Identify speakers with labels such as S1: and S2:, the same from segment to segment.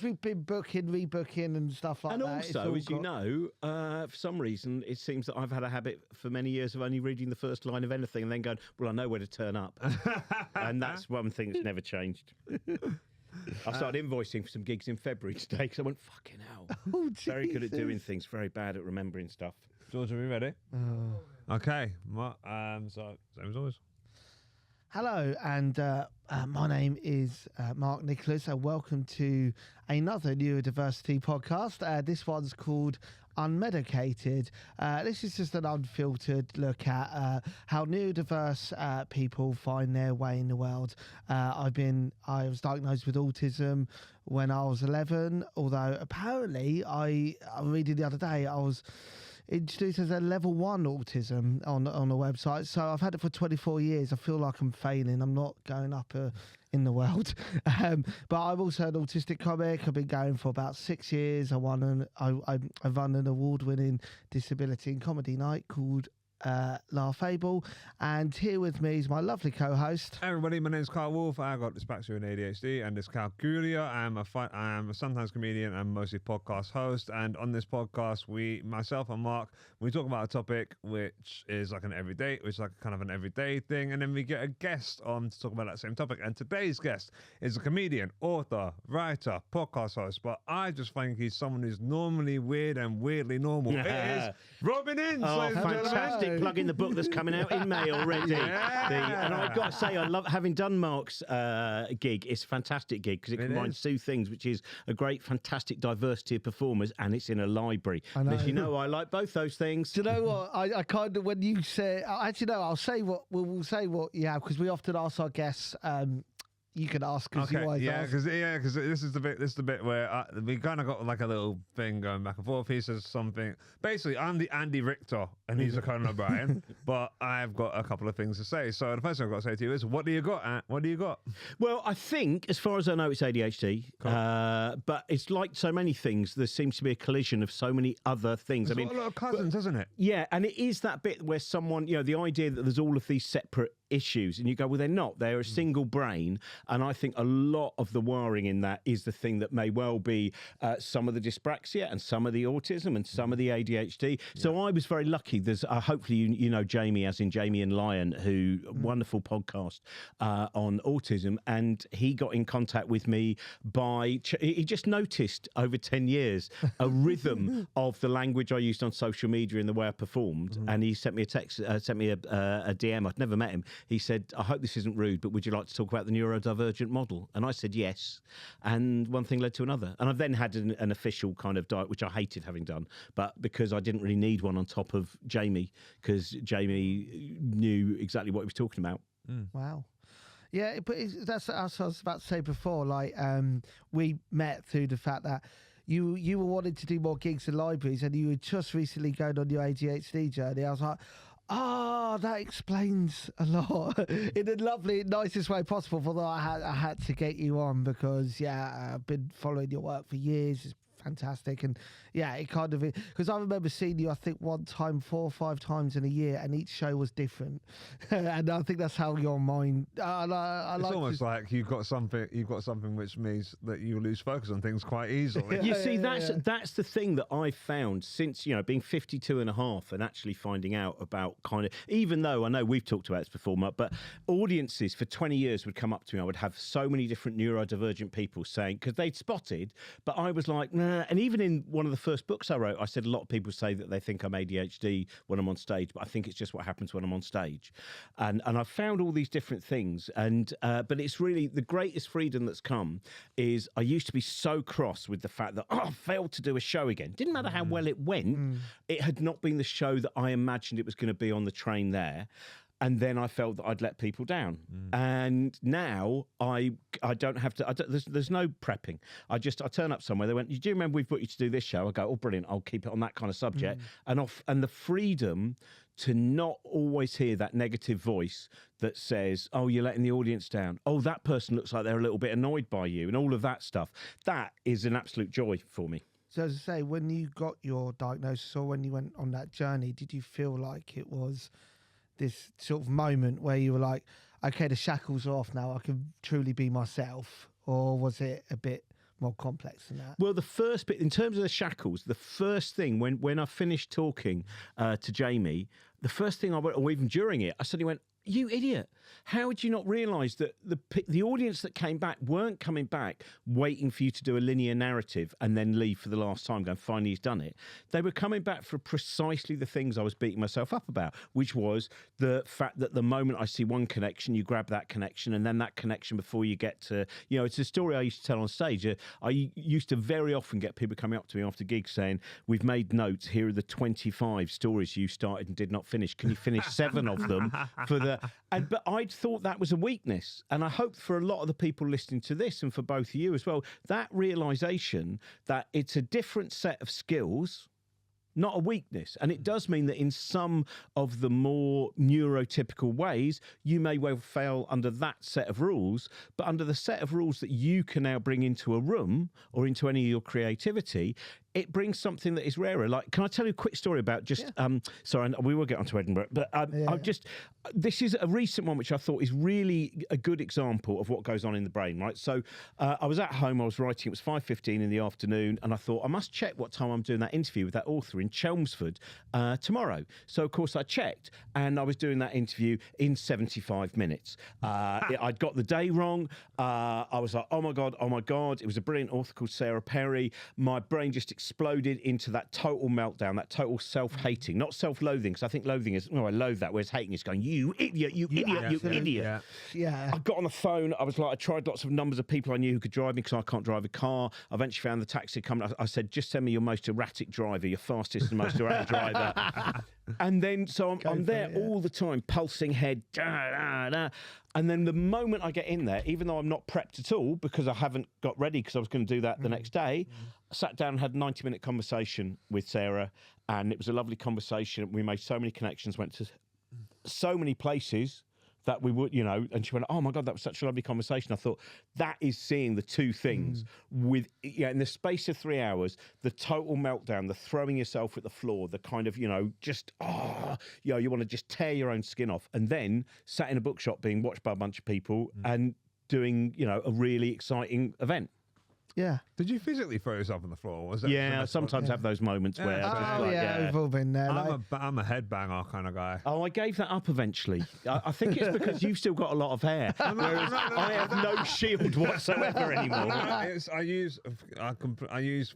S1: we've been rebooking and stuff like
S2: and
S1: that.
S2: Also, as you know, for some reason, it seems that I've had a habit for many years of only reading the first line of anything and then going, well, I know where to turn up. And that's one thing that's never changed. I started invoicing for some gigs in February today because I went, fucking hell.
S1: Oh,
S2: very good at doing things, very bad at remembering stuff.
S3: George, are we ready? Okay. So, same as always.
S1: Hello, and my name is Mark Nicholas, and welcome to another neurodiversity podcast. This one's called Unmedicated. This is just an unfiltered look at how neurodiverse people find their way in the world. I was diagnosed with autism when I was 11, although apparently I'm reading the other day I was introduced as a level 1 autism on a website. So I've had it for 24 years. I feel like I'm failing. I'm not going up in the world. But I'm also an autistic comic. I've been going for about 6 years. I run an award-winning disability and comedy night called Laugh Able, and here with me is my lovely co-host.
S3: Hey everybody, my name is Carl Wolf. I got dyspraxia and ADHD, and this is Calculia. I am a sometimes comedian and mostly podcast host. And on this podcast, myself and Mark, we talk about a topic which is like an everyday thing, and then we get a guest on to talk about that same topic. And today's guest is a comedian, author, writer, podcast host. But I just think he's someone who's normally weird and weirdly normal. It is Robin Ince.
S2: Oh, fantastic. Plugging the book that's coming out in May already. And I've got to say, I love having done Mark's gig. It's a fantastic gig because it combines two things, which is a great, fantastic diversity of performers, and it's in a library. And as you know, I like both those things.
S1: Do you know what? I kind of, when you say, actually, no, we'll say what you have, because we often ask our guests. You can ask because you always ask.
S3: Because this is the bit where we kind of got like a little thing going back and forth. He says something. Basically, I'm the Andy Richter and he's the Conan O'Brien, but I've got a couple of things to say. So the first thing I've got to say to you is, what do you got, Ant? What do you got?
S2: Well, I think, as far as I know, it's ADHD. Cool. But it's like so many things. There seems to be a collision of so many other things.
S3: It's got a lot of cousins, hasn't it?
S2: Yeah, and it is that bit where someone, the idea that there's all of these separate issues, and you go, well, they're not. They're a single brain, and I think a lot of the wiring in that is the thing that may well be some of the dyspraxia and some of the autism and some of the ADHD. So I was very lucky. There's hopefully you know Jamie, as in Jamie and Lion, who wonderful podcast on autism, and he got in contact with me by he just noticed over 10 years a rhythm of the language I used on social media and the way I performed, and he sent me a text, sent me a DM. I'd never met him. He said, I hope this isn't rude, but would you like to talk about the neurodivergent model? And I said yes. And one thing led to another. And I've then had an official kind of diet, which I hated having done, but because I didn't really need one on top of Jamie, because Jamie knew exactly what he was talking about.
S1: Wow. Yeah, but that's what I was about to say before. Like, we met through the fact that you were wanting to do more gigs in libraries, and you were just recently going on your ADHD journey. I was like, that explains a lot in the lovely, nicest way possible. Although I had to get you on because, I've been following your work for years. It's fantastic. And it kind of, because I remember seeing you, I think 4 or 5 times in a year, and each show was different. And I think that's how your mind.
S3: It's almost like you've got something which means that you lose focus on things quite easily.
S2: You see, that's the thing that I've found since being 52 and a half and actually finding out about kind of, even though I know we've talked about this before, Mark, but audiences for 20 years would come up to me. I would have so many different neurodivergent people saying, because they'd spotted, but I was like, nah. And even in one of the first books I wrote, I said a lot of people say that they think I'm ADHD when I'm on stage, but I think it's just what happens when I'm on stage. And I've found all these different things. And but it's really the greatest freedom that's come is I used to be so cross with the fact that I failed to do a show again. Didn't matter how well it went. It had not been the show that I imagined it was going to be on the train there. And then I felt that I'd let people down. And now I don't have to, there's no prepping. I turn up somewhere. They went, do you remember we've booked you to do this show? I go, oh, brilliant. I'll keep it on that kind of subject. And the freedom to not always hear that negative voice that says, oh, you're letting the audience down. Oh, that person looks like they're a little bit annoyed by you, and all of that stuff. That is an absolute joy for me.
S1: So as I say, when you got your diagnosis or when you went on that journey, did you feel like it was this sort of moment where you were like, okay, the shackles are off now, I can truly be myself? Or was it a bit more complex than that.
S2: Well, the first bit, in terms of the shackles, the first thing when I finished talking to Jamie, the first thing I went, or even during it, I suddenly went, "You idiot! How would you not realise that the audience that came back weren't coming back waiting for you to do a linear narrative and then leave for the last time, going, finally he's done it. They were coming back for precisely the things I was beating myself up about, which was the fact that the moment I see one connection, you grab that connection, and then that connection before you get to, it's a story I used to tell on stage. I used to very often get people coming up to me after gigs saying, "We've made notes. Here are the 25 stories you started and did not finish. Can you finish 7 of them for the..." But I'd thought that was a weakness. And I hope for a lot of the people listening to this, and for both of you as well, that realisation that it's a different set of skills, not a weakness. And it does mean that in some of the more neurotypical ways, you may well fail under that set of rules, but under the set of rules that you can now bring into a room or into any of your creativity, it brings something that is rarer. Like, can I tell you a quick story about just, sorry, we will get on to Edinburgh, but this is a recent one which I thought is really a good example of what goes on in the brain, right? So I was at home, I was writing, it was 5:15 in the afternoon, and I thought, I must check what time I'm doing that interview with that author in Chelmsford tomorrow. So, of course, I checked, and I was doing that interview in 75 minutes. I'd got the day wrong. I was like, oh my God. It was a brilliant author called Sarah Perry. My brain just exploded into that total meltdown, that total self-hating, not self-loathing, because I think loathing is, I loathe that, whereas hating is going, you idiot, you idiot.
S1: Yeah.
S2: I got on the phone. I was like, I tried lots of numbers of people I knew who could drive me because I can't drive a car. I eventually found the taxi company. I said, just send me your most erratic driver, your fastest and most erratic driver. And then, so I'm there all the time, pulsing head, and then the moment I get in there, even though I'm not prepped at all because I haven't got ready because I was going to do that the next day, I sat down and had a 90-minute conversation with Sarah, and it was a lovely conversation. We made so many connections, went to so many places that we would, and she went, oh my God, that was such a lovely conversation. I thought, that is seeing the two things with, in the space of 3 hours, the total meltdown, the throwing yourself at the floor, the kind of, you want to just tear your own skin off, and then sat in a bookshop being watched by a bunch of people and doing, a really exciting event.
S1: Yeah.
S3: Did you physically throw yourself on the floor? Was that
S2: I sometimes have those moments where I just
S1: we've all been there.
S3: I'm a headbanger kind of guy.
S2: Oh, I gave that up eventually. I think it's because you've still got a lot of hair, whereas I have no shield whatsoever anymore.
S3: I use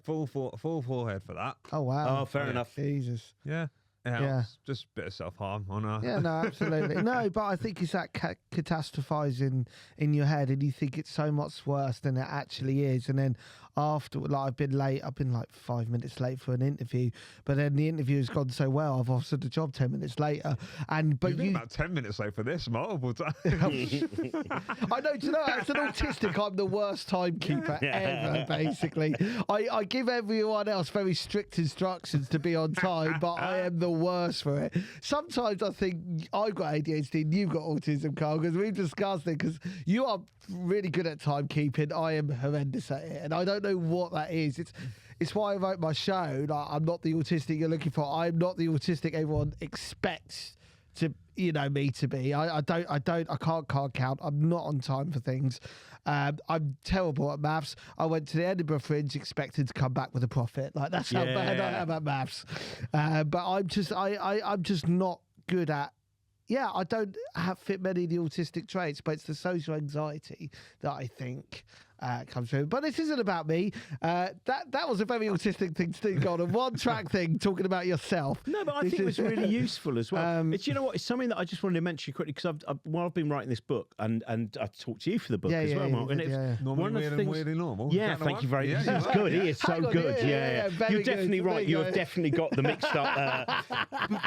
S3: full forehead for that.
S1: Oh, wow.
S2: Oh, fair enough.
S1: Jesus.
S3: Yeah. Yeah, just a bit of self-harm on her.
S1: Yeah, no, absolutely. No, but I think it's that catastrophizing in your head, and you think it's so much worse than it actually is. And then after, I've been like 5 minutes late for an interview, but then the interview has gone so well, I've offered the job 10 minutes later. But
S3: you've been about 10 minutes late for this multiple times.
S1: I know, do you know, as an autistic, I'm the worst timekeeper ever, basically. I give everyone else very strict instructions to be on time, but I am the worst for it. Sometimes I think I've got ADHD and you've got autism, Carl, because we've discussed it, because you are really good at timekeeping. I am horrendous at it, and I don't know what that is. It's why I wrote my show. Like, I'm not the autistic you're looking for. I'm not the autistic everyone expects to, me to be. I can't count. I'm not on time for things. I'm terrible at maths. I went to the Edinburgh Fringe expecting to come back with a profit. Like, that's how bad I am at maths. But I'm just not good at. Yeah, I don't fit many of the autistic traits, but it's the social anxiety that I think comes through. But this isn't about me. That was a very autistic thing to do, on a one-track thing, talking about yourself.
S2: No, but I think it was really useful as well. It's, it's something that I just wanted to mention quickly, because while I've been writing this book, and I talked to you for the book as well, Mark. And it's
S3: normally weird and weirdly normal.
S2: Yeah, thank you very much. He's good. He is so good. You're definitely right. You have definitely got the mixed up.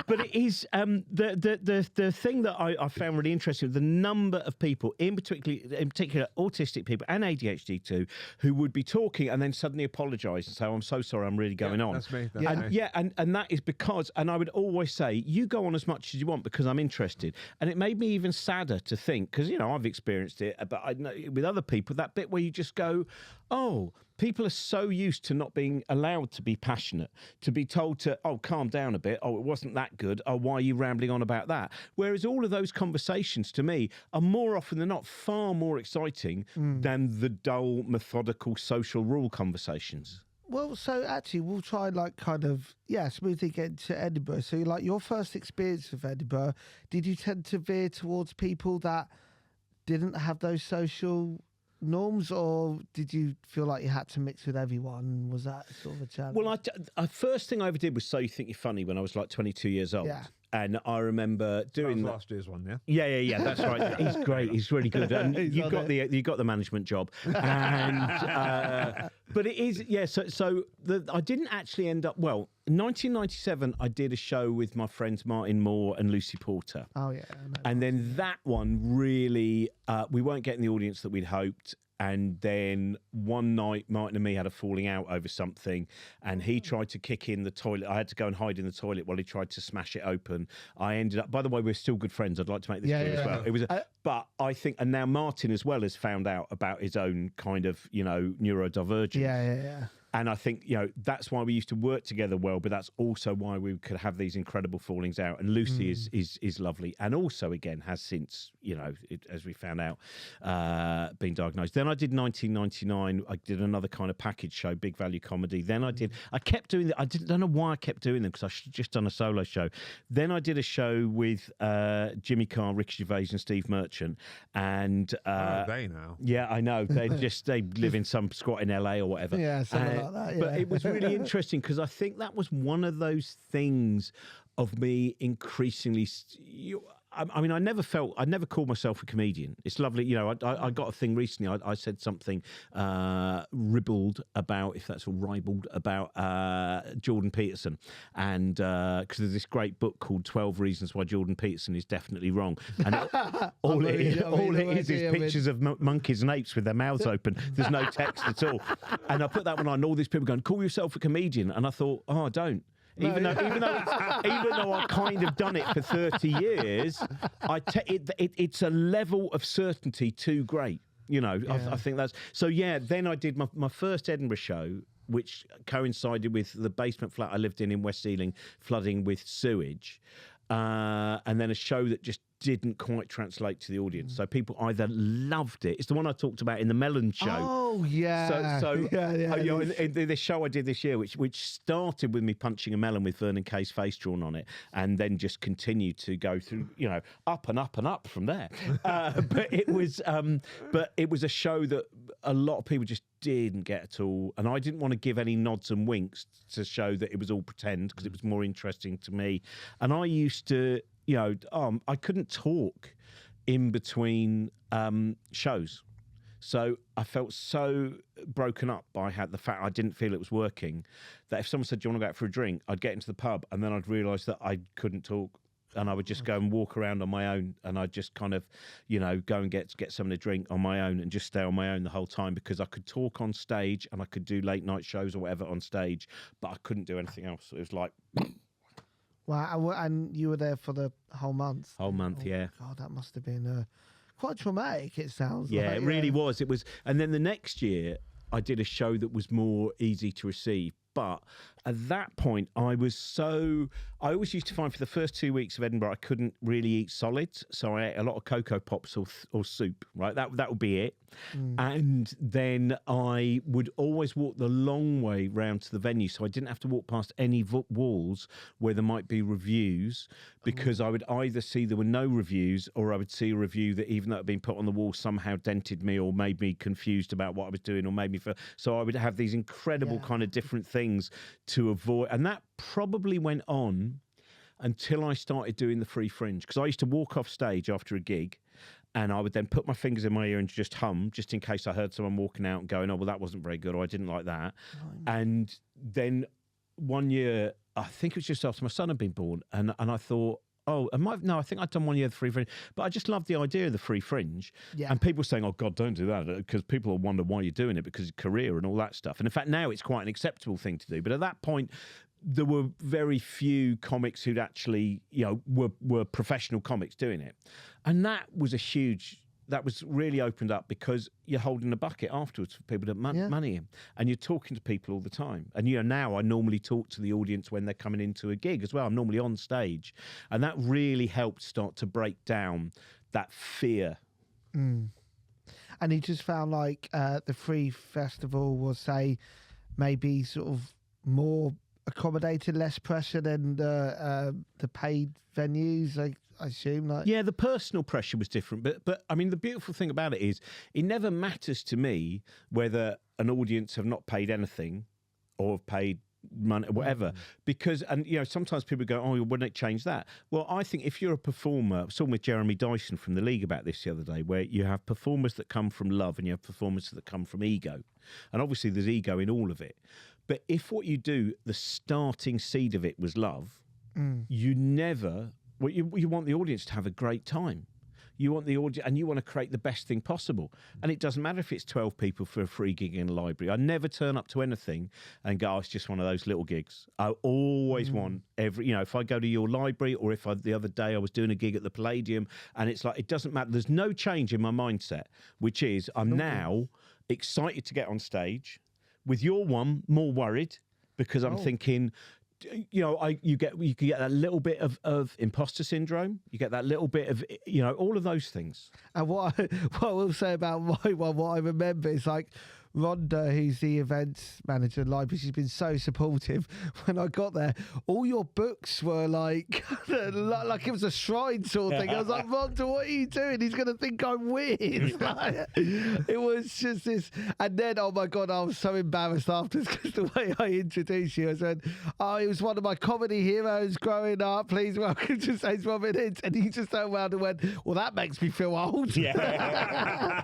S2: But it is the thing that I found really interesting, the number of people, in particular autistic people and ADHD too, who would be talking and then suddenly apologise and say, oh, I'm so sorry, I'm really going on.
S3: That's me.
S2: And that is because, and I would always say, you go on as much as you want because I'm interested. And it made me even sadder to think, because, I've experienced it, but I know with other people, that bit where you just go, oh, people are so used to not being allowed to be passionate, to be told to, oh, calm down a bit. Oh, it wasn't that good. Oh, why are you rambling on about that? Whereas all of those conversations to me are more often than not far more exciting than the dull, methodical social rule conversations.
S1: Well, so actually, we'll try smoothly get to Edinburgh. So, like, your first experience of Edinburgh, did you tend to veer towards people that didn't have those social norms, or did you feel like you had to mix with everyone? Was that sort of a challenge?
S2: Well, I first thing I ever did was So You Think You're Funny when I was like 22 years old.
S1: Yeah.
S2: And I remember doing
S3: that was last year's one,
S2: Yeah. That's right. He's great. He's really good. And you got the management job. And but it is I didn't actually end up. Well, in 1997, I did a show with my friends Martin Moore and Lucy Porter.
S1: Oh yeah.
S2: And then that one really, we weren't getting the audience that we'd hoped. And then one night, Martin and me had a falling out over something, and he tried to kick in the toilet. I had to go and hide in the toilet while he tried to smash it open. I ended up, by the way, we're still good friends. I'd like to make this clear as well. It was, but I think, and now Martin as well has found out about his own kind of, neurodivergence.
S1: Yeah.
S2: And I think, that's why we used to work together well, but that's also why we could have these incredible fallings out. And Lucy is lovely. And also, again, has since, as we found out, been diagnosed. Then I did 1999. I did another kind of package show, big value comedy. Then I kept doing I don't know why I kept doing them, because I should have just done a solo show. Then I did a show with Jimmy Carr, Ricky Gervais and Steve Merchant. And
S3: they now.
S2: Yeah, I know. They live in some squat in LA or whatever.
S1: Yeah, something like that, yeah.
S2: But it was really interesting because I think that was one of those things of me increasingly. I mean, I never called myself a comedian. It's lovely, I got a thing recently. I said something ribald about, if that's all ribald, about Jordan Peterson, and because there's this great book called 12 Reasons Why Jordan Peterson is Definitely Wrong, and all it is pictures of monkeys and apes with their mouths open. There's no text at all, and I put that one on. All these people going, "Call yourself a comedian," and I thought, "Oh, I don't." Even though I've kind of done it for 30 years, it's a level of certainty too great. I think that's so. Yeah, then I did my first Edinburgh show, which coincided with the basement flat I lived in West Ealing flooding with sewage, and then a show that just didn't quite translate to the audience. So people either loved it. It's the one I talked about in the Melon Show.
S1: Oh yeah.
S2: In this show I did this year, which started with me punching a melon with Vernon Kay's face drawn on it, and then just continued to go through, up and up and up from there. But it was a show that a lot of people just didn't get at all, and I didn't want to give any nods and winks to show that it was all pretend, because it was more interesting to me. And I used to. I couldn't talk in between shows. So I felt so broken up by the fact I didn't feel it was working, that if someone said, "Do you want to go out for a drink?" I'd get into the pub, and then I'd realise that I couldn't talk. And I would just go and walk around on my own, and I'd just kind of, go and get something to drink on my own and just stay on my own the whole time, because I could talk on stage and I could do late night shows or whatever on stage, but I couldn't do anything else. It was like...
S1: Wow, and you were there for the whole month?
S2: Yeah.
S1: God, that must have been quite traumatic, it sounds like.
S2: Yeah, it really was. It was. And then the next year, I did a show that was more easy to receive. But at that point, I always used to find for the first 2 weeks of Edinburgh, I couldn't really eat solids. So I ate a lot of Cocoa Pops or soup, right? That would be it. And then I would always walk the long way round to the venue. So I didn't have to walk past any walls where there might be reviews, because I would either see there were no reviews, or I would see a review that, even though it had been put on the wall, somehow dented me or made me confused about what I was doing, or made me feel... So I would have these incredible kind of different things to avoid. And that probably went on until I started doing the free Fringe, because I used to walk off stage after a gig, and I would then put my fingers in my ear and just hum, just in case I heard someone walking out and going, "Oh, well, that wasn't very good," or "I didn't like that." And then one year, I think it was just after my son had been born, and I thought, I think I'd done 1 year of the free Fringe, but I just loved the idea of the free Fringe. Yeah. And people saying, "Oh God, don't do that," because people will wonder why you're doing it, because of career and all that stuff. And in fact, now it's quite an acceptable thing to do. But at that point, there were very few comics who'd actually, were professional comics doing it. And that was that was really opened up because you're holding a bucket afterwards for people to money in, and you're talking to people all the time. And now I normally talk to the audience when they're coming into a gig as well. I'm normally on stage, and that really helped start to break down that fear.
S1: And you just found like the free festival was, say, maybe sort of more accommodated, less pressure than the paid venues, I assume. Like,
S2: yeah, the personal pressure was different, but I mean, the beautiful thing about it is it never matters to me whether an audience have not paid anything or have paid money, whatever, because, and sometimes people go, oh, wouldn't it change that? Well, I think if you're a performer, I was talking with Jeremy Dyson from the League about this the other day, where you have performers that come from love and you have performers that come from ego, and obviously there's ego in all of it. But if what you do, the starting seed of it was love, you never, you want the audience to have a great time. You want the audience, and you want to create the best thing possible. And it doesn't matter if it's 12 people for a free gig in a library. I never turn up to anything and go, oh, it's just one of those little gigs. I always want if I go to your library, or if the other day I was doing a gig at the Palladium, and it's like, it doesn't matter. There's no change in my mindset, which is I'm now excited to get on stage. With your one, more worried, because I'm thinking, you get that little bit of imposter syndrome. You get that little bit of, all of those things.
S1: And what I will say about my one, what I remember is like Rhonda, who's the events manager at the library, she's been so supportive. When I got there, all your books were like it was a shrine sort of thing. I was like, Rhonda, what are you doing? He's going to think I'm weird. It was just this. And then, oh my God, I was so embarrassed afterwards because the way I introduced you, I said, oh, he was one of my comedy heroes growing up. Please welcome to Saints Robin Ince. And he just turned around and went, well, that makes me feel old.
S2: Yeah.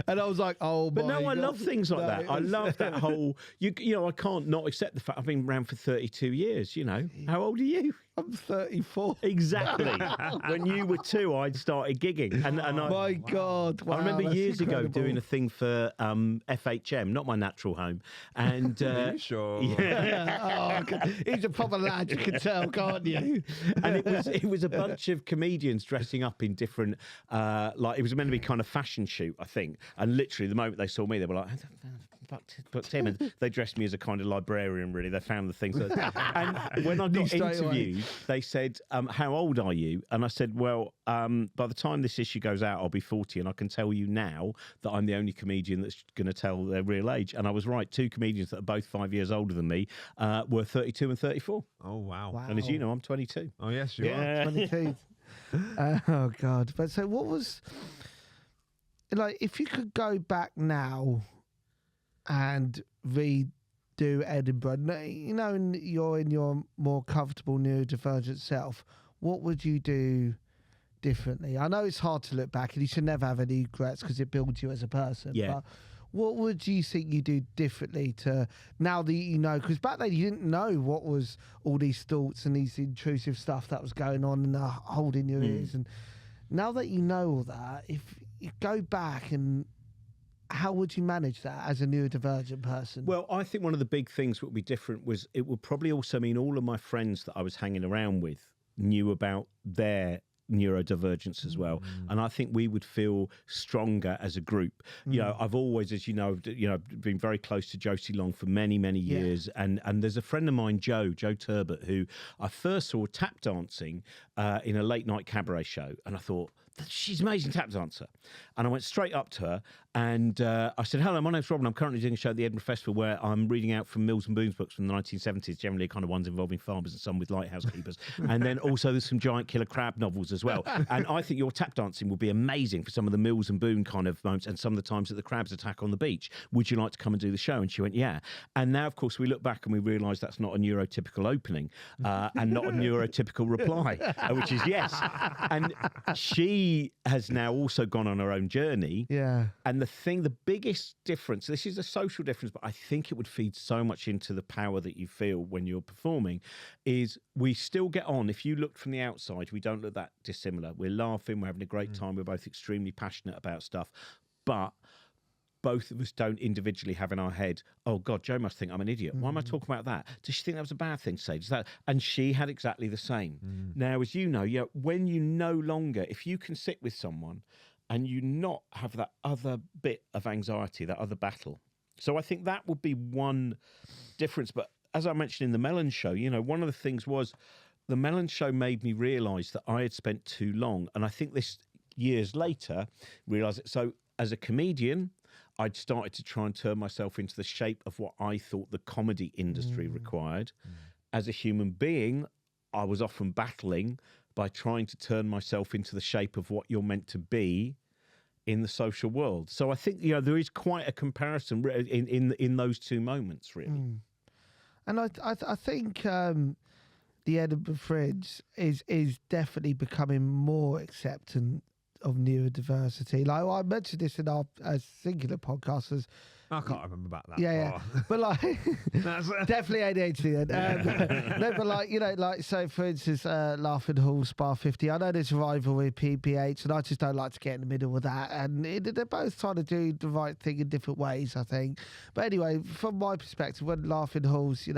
S1: And I was like, oh my God.
S2: But no, I love things like that. I love that whole, I can't not accept the fact I've been around for 32 years, How old are you?
S1: I'm 34.
S2: Exactly. When you were 2, I'd started gigging. And
S1: my God. Wow,
S2: I remember years
S1: incredible.
S2: ago doing a thing for FHM, not my natural home. And
S3: sure.
S1: Yeah. He's a proper lad, you can tell, can't you?
S2: And it was a bunch of comedians dressing up in different, it was meant to be kind of fashion shoot, I think. And literally the moment they saw me, they were like, booked him, and they dressed me as a kind of librarian, really. They found the things. And when I got interviewed, they said, how old are you? And I said, well, by the time this issue goes out, I'll be 40, and I can tell you now that I'm the only comedian that's going to tell their real age. And I was right. 2 comedians that are both 5 years older than me were 32 and 34.
S3: Oh, wow.
S2: And as you know, I'm 22.
S3: Oh, yes, you are.
S1: 22. Oh, God. But so what was, like, if you could go back now and redo Edinburgh, and you're in your more comfortable neurodivergent self, what would you do differently? I know it's hard to look back and you should never have any regrets because it builds you as a person.
S2: Yeah.
S1: But what would you think you do differently to now that you know? Because back then you didn't know what was all these thoughts and these intrusive stuff that was going on and holding your ears. And now that you know all that, if you go back, and how would you manage that as a neurodivergent person?
S2: Well, I think one of the big things that would be different was it would probably also mean all of my friends that I was hanging around with knew about their neurodivergence as well, and I think we would feel stronger as a group. I've always, as you know, been very close to Josie Long for many years, and there's a friend of mine, Joe Turbot, who I first saw tap dancing in a late night cabaret show, and I thought, she's an amazing tap dancer. And I went straight up to her and I said, hello, my name's Robin. I'm currently doing a show at the Edinburgh Festival where I'm reading out from Mills and Boon's books from the 1970s, generally kind of ones involving farmers and some with lighthouse keepers. And then also there's some giant killer crab novels as well. And I think your tap dancing will be amazing for some of the Mills and Boon kind of moments and some of the times that the crabs attack on the beach. Would you like to come and do the show? And she went, yeah. And now, of course, we look back and we realise that's not a neurotypical opening and not a neurotypical reply, which is yes. And she has now also gone on her own journey.
S1: Yeah.
S2: And the biggest difference, this is a social difference, but I think it would feed so much into the power that you feel when you're performing, is we still get on. If you looked from the outside, we don't look that dissimilar. We're laughing, we're having a great time, we're both extremely passionate about stuff. But both of us don't individually have in our head, oh God, Joe must think I'm an idiot. Why am I talking about that? Does she think that was a bad thing to say? Does that? And she had exactly the same. Now, as you know, when you no longer, if you can sit with someone and you not have that other bit of anxiety, that other battle. So I think that would be one difference. But as I mentioned in the Mellon show, one of the things was the Mellon show made me realise that I had spent too long. And I think this years later realised it. So as a comedian, I'd started to try and turn myself into the shape of what I thought the comedy industry required. As a human being, I was often battling by trying to turn myself into the shape of what you're meant to be in the social world. So I think, there is quite a comparison in those two moments, really.
S1: And I think the Edinburgh Fringe is definitely becoming more accepting of neurodiversity. Like I mentioned this in our singular podcast as
S3: I can't remember about that.
S1: Yeah. But definitely ADHD then. No, but so for instance, Laughing Hall, Spa 50, I know there's a rival with PPH and I just don't like to get in the middle of that. And they're both trying to do the right thing in different ways, I think. But anyway, from my perspective, when Laughing Halls,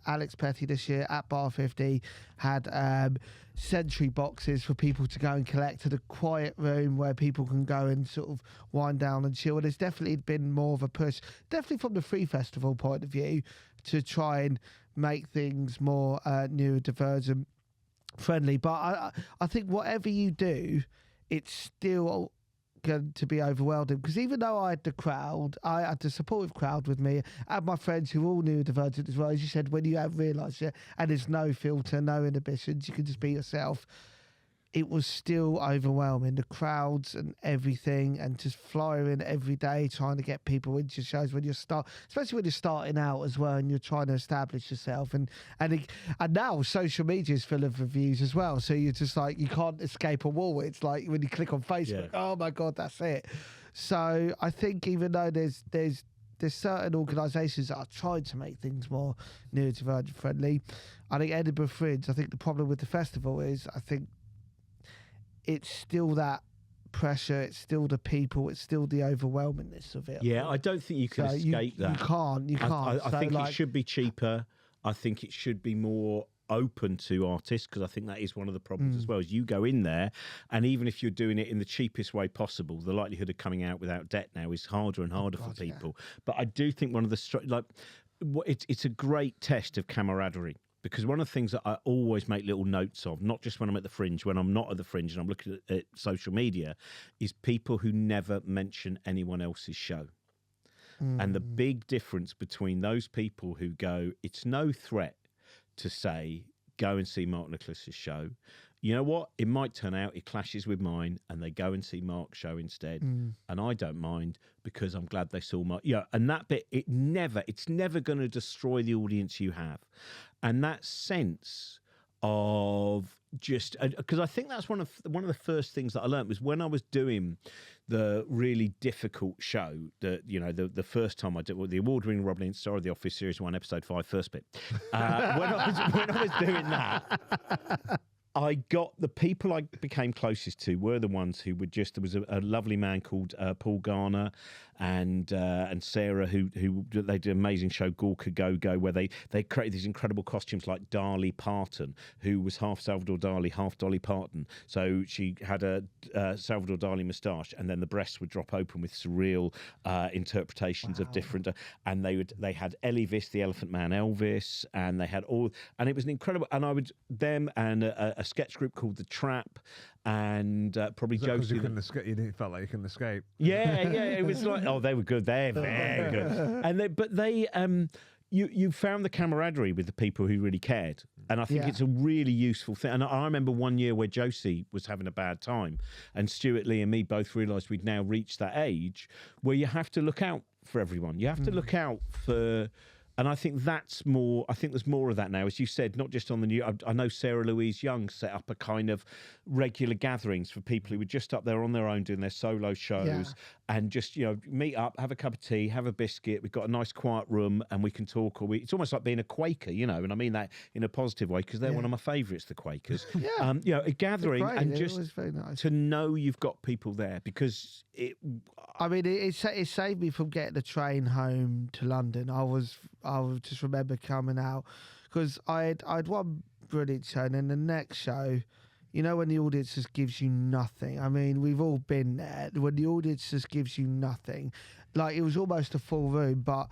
S1: Alex Petty this year at Bar 50 had sentry boxes for people to go and collect at a quiet room where people can go and sort of wind down and chill. And there's definitely been more of a push, definitely from the Free Festival point of view, to try and make things more neurodivergent friendly. But I think whatever you do, it's still going to be overwhelming, because even though I had the supportive crowd with me, I had my friends who all neurodivergent as well, as you said, when you have realised it, and there's no filter, no inhibitions, you can just be yourself. It was still overwhelming, the crowds and everything, and just flying every day trying to get people into shows when especially when you're starting out as well and you're trying to establish yourself. And now social media is full of reviews as well, so you're just like, you can't escape a wall. It's like when you click on Facebook, oh my God, that's it. So I think even though there's certain organisations that are trying to make things more neurodivergent friendly, I think Edinburgh Fringe, I think the problem with the festival is, I think it's still that pressure, it's still the people, it's still the overwhelmingness of it.
S2: Yeah, I don't think you can escape that.
S1: You can't.
S2: I think it should be cheaper. I think it should be more open to artists, because I think that is one of the problems as well, is you go in there and even if you're doing it in the cheapest way possible, the likelihood of coming out without debt now is harder and harder for people. But I do think one of the it's a great test of camaraderie. Because one of the things that I always make little notes of, not just when I'm at the Fringe, when I'm not at the Fringe and I'm looking at social media, is people who never mention anyone else's show. And the big difference between those people who go, it's no threat to say, go and see Mark Nicholas's show. You know what? It might turn out it clashes with mine and they go and see Mark's show instead. And I don't mind, because I'm glad they saw Mark. Yeah, and that bit, it's never going to destroy the audience you have. And that sense of just, because I think that's one of the first things that I learned was when I was doing the really difficult show, the first time I did the award-winning Robin Ince star of The Office Series 1, Episode 5, first bit. When I was doing that, I got the people I became closest to were the ones who would just. There was a lovely man called Paul Garner and Sarah who they did an amazing show, Gorka Go Go, where they created these incredible costumes like Dolly Parton, who was half Salvador Dali, half Dolly Parton. So she had a Salvador Dali moustache, and then the breasts would drop open with surreal interpretations of different. And they had Elvis, the Elephant Man Elvis, and they had all, and it was an incredible. And I would them and a sketch group called The Trap, and probably Josie.
S3: You felt like you couldn't escape.
S2: Yeah, it was like, oh, they were good. They're very good. And you found the camaraderie with the people who really cared, and I think it's a really useful thing. And I remember one year where Josie was having a bad time, and Stuart Lee and me both realised we'd now reached that age where you have to look out for everyone. You have to look out for. And I think that's more. I think there's more of that now, as you said, not just on the new. I know Sarah Louise Young set up a kind of regular gatherings for people who were just up there on their own doing their solo shows, and just meet up, have a cup of tea, have a biscuit. We've got a nice quiet room, and we can talk. It's almost like being a Quaker, and I mean that in a positive way, because they're one of my favourites, the Quakers. A gathering and just nice to know you've got people there, because it.
S1: I mean, it saved me from getting the train home to London. I just remember coming out, because I'd one brilliant show, and then the next show, you know, when the audience just gives you nothing. I mean, we've all been there. When the audience just gives you nothing, like it was almost a full room, but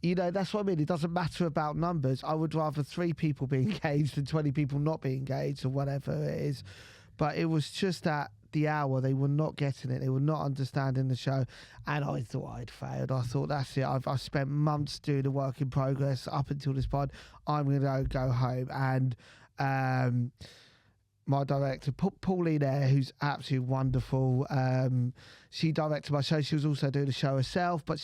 S1: you know, that's what I mean. It doesn't matter about numbers. I would rather 3 people be engaged than 20 people not be engaged or whatever it is. But it was just at the hour, they were not getting it. They were not understanding the show. And I thought I'd failed. I thought, that's it. I've spent months doing a work in progress up until this point. I'm going to go home. And my director, Pauline Eyre, who's absolutely wonderful, she directed my show. She was also doing the show herself, but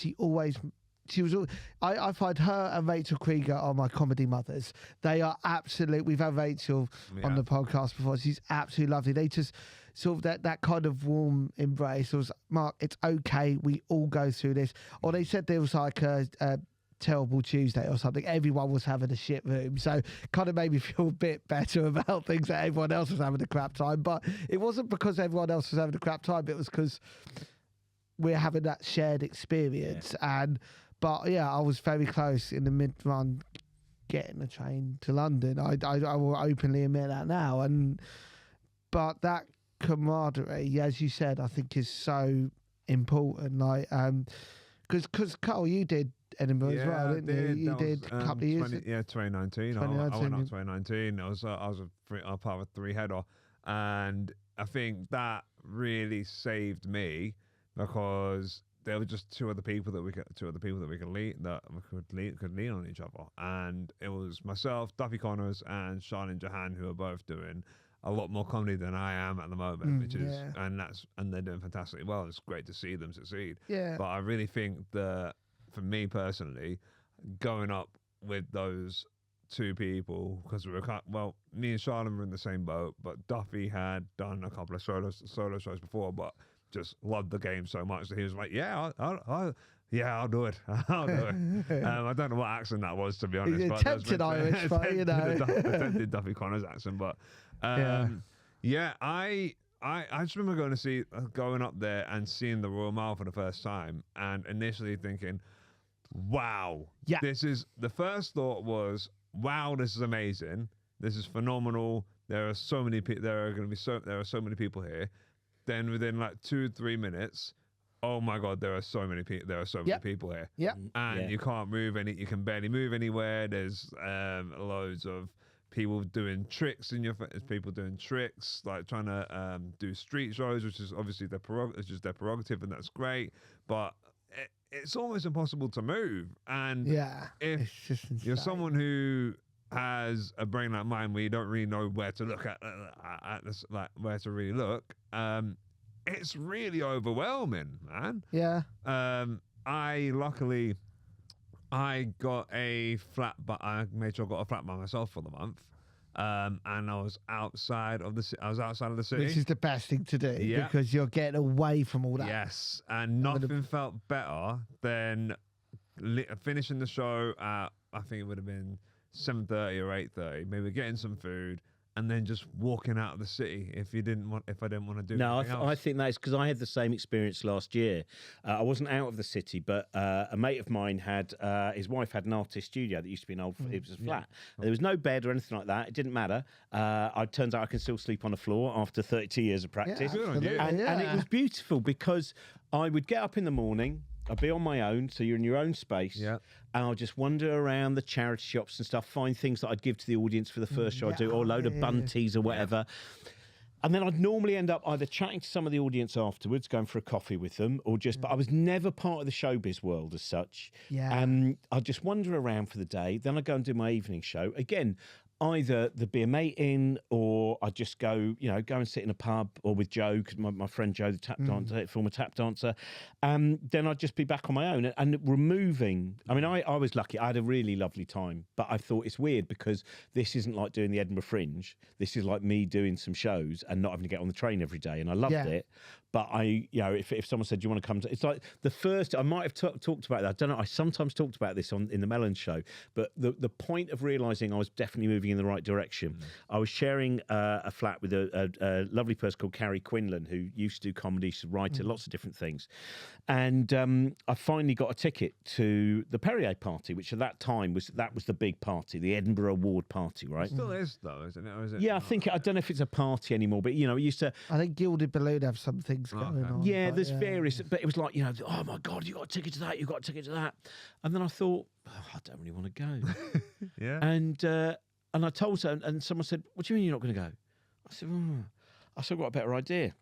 S1: I find her and Rachel Krieger are my comedy mothers. They are absolute. We've had Rachel on the podcast before. She's absolutely lovely. They just sort of that kind of warm embrace. It was, Mark, it's okay. We all go through this. Or they said there was like a terrible Tuesday or something. Everyone was having a shit room. So kind of made me feel a bit better about things that everyone else was having a crap time. But it wasn't because everyone else was having a crap time. It was because we're having that shared experience. But yeah, I was very close in the mid-run getting a train to London. I will openly admit that now. But that camaraderie, as you said, I think is so important. Like, because Carl, you did Edinburgh as well, didn't you? You did a couple of years.
S3: 2019. I went up 2019. I was a part of a 3-header, and I think that really saved me because there were just two other people that we could lean on each other, and it was myself, Duffy Connors, and Charlene Jahan, who are both doing a lot more comedy than I am at the moment, and they're doing fantastically well. It's great to see them succeed. Yeah. But I really think that for me personally, going up with those two people, because me and Charlene were in the same boat, but Duffy had done a couple of solo shows before, but just loved the game so much that he was like, I'll do it. I'll do it. I don't know what accent that was, to be honest.
S1: Attempted Irish, but you know.
S3: Attempted Duffy Connors accent, but I just remember going up there and seeing the Royal Mile for the first time, and initially thinking, wow, this is, the first thought was, wow, this is amazing. This is phenomenal. There are so many there are so many people here. Then within like 2-3 minutes, oh my God, there are so many people. There are so many people here. And you can't move you can barely move anywhere. There's loads of people doing tricks in your face. People doing tricks, like trying to do street shows, which is obviously their prerogative, and that's great. But it's almost impossible to move. And if you're someone who has a brain like mine, where you don't really know where to look at this, like where to really look, it's really overwhelming, man. I got a flat, but I made sure I got a flat by myself for the month. And I was outside of the city. Which
S1: is the best thing to do, because you're getting away from all that.
S3: Yes, and nothing felt better than finishing the show at, I think it would have been 7:30 or 8:30, maybe getting some food, and then just walking out of the city if I didn't want to do anything else.
S2: I think that's because I had the same experience last year. I wasn't out of the city, but a mate of mine had, his wife had an artist studio that used to be it was a flat. There was no bed or anything like that. It didn't matter. It turns out I can still sleep on the floor after 32 years of practice. And it was beautiful because I would get up in the morning, I'd be on my own, so you're in your own space, and I'll just wander around the charity shops and stuff, find things that I'd give to the audience for the first show I do, or a load of bunties or whatever. And then I'd normally end up either chatting to some of the audience afterwards, going for a coffee with them, or just, but I was never part of the showbiz world as such. I'd just wander around for the day, then I'd go and do my evening show. Again, either there'd be a mate in, or I'd just go and sit in a pub, or with Joe, because my friend Joe, the tap dancer, former tap dancer. Then I'd just be back on my own and removing. I mean, I was lucky. I had a really lovely time, but I thought it's weird because this isn't like doing the Edinburgh Fringe. This is like me doing some shows and not having to get on the train every day. And I loved it. But if someone said, do you want to come to, it's like the first, I might have talked about that. I don't know. I sometimes talked about this in the Mellon show, but the point of realizing I was definitely moving moving in the right direction. I was sharing a flat with a lovely person called Carrie Quinlan, who used to do comedy, she's a writer, lots of different things. And I finally got a ticket to the Perrier party, which at that time was the big party, the Edinburgh Award party, right?
S3: It still is, though, isn't it? Or is it
S2: Yeah, I don't know if it's a party anymore, but, you know, it used to...
S1: I think Gilded Balloon have some things going on.
S2: Yeah, there's various, but it was like, you know, oh my God, you got a ticket to that, you got a ticket to that. And then I thought, I don't really want to go.
S3: Yeah.
S2: And I told her, and someone said, what do you mean you're not going to go? I said, I've got a better idea.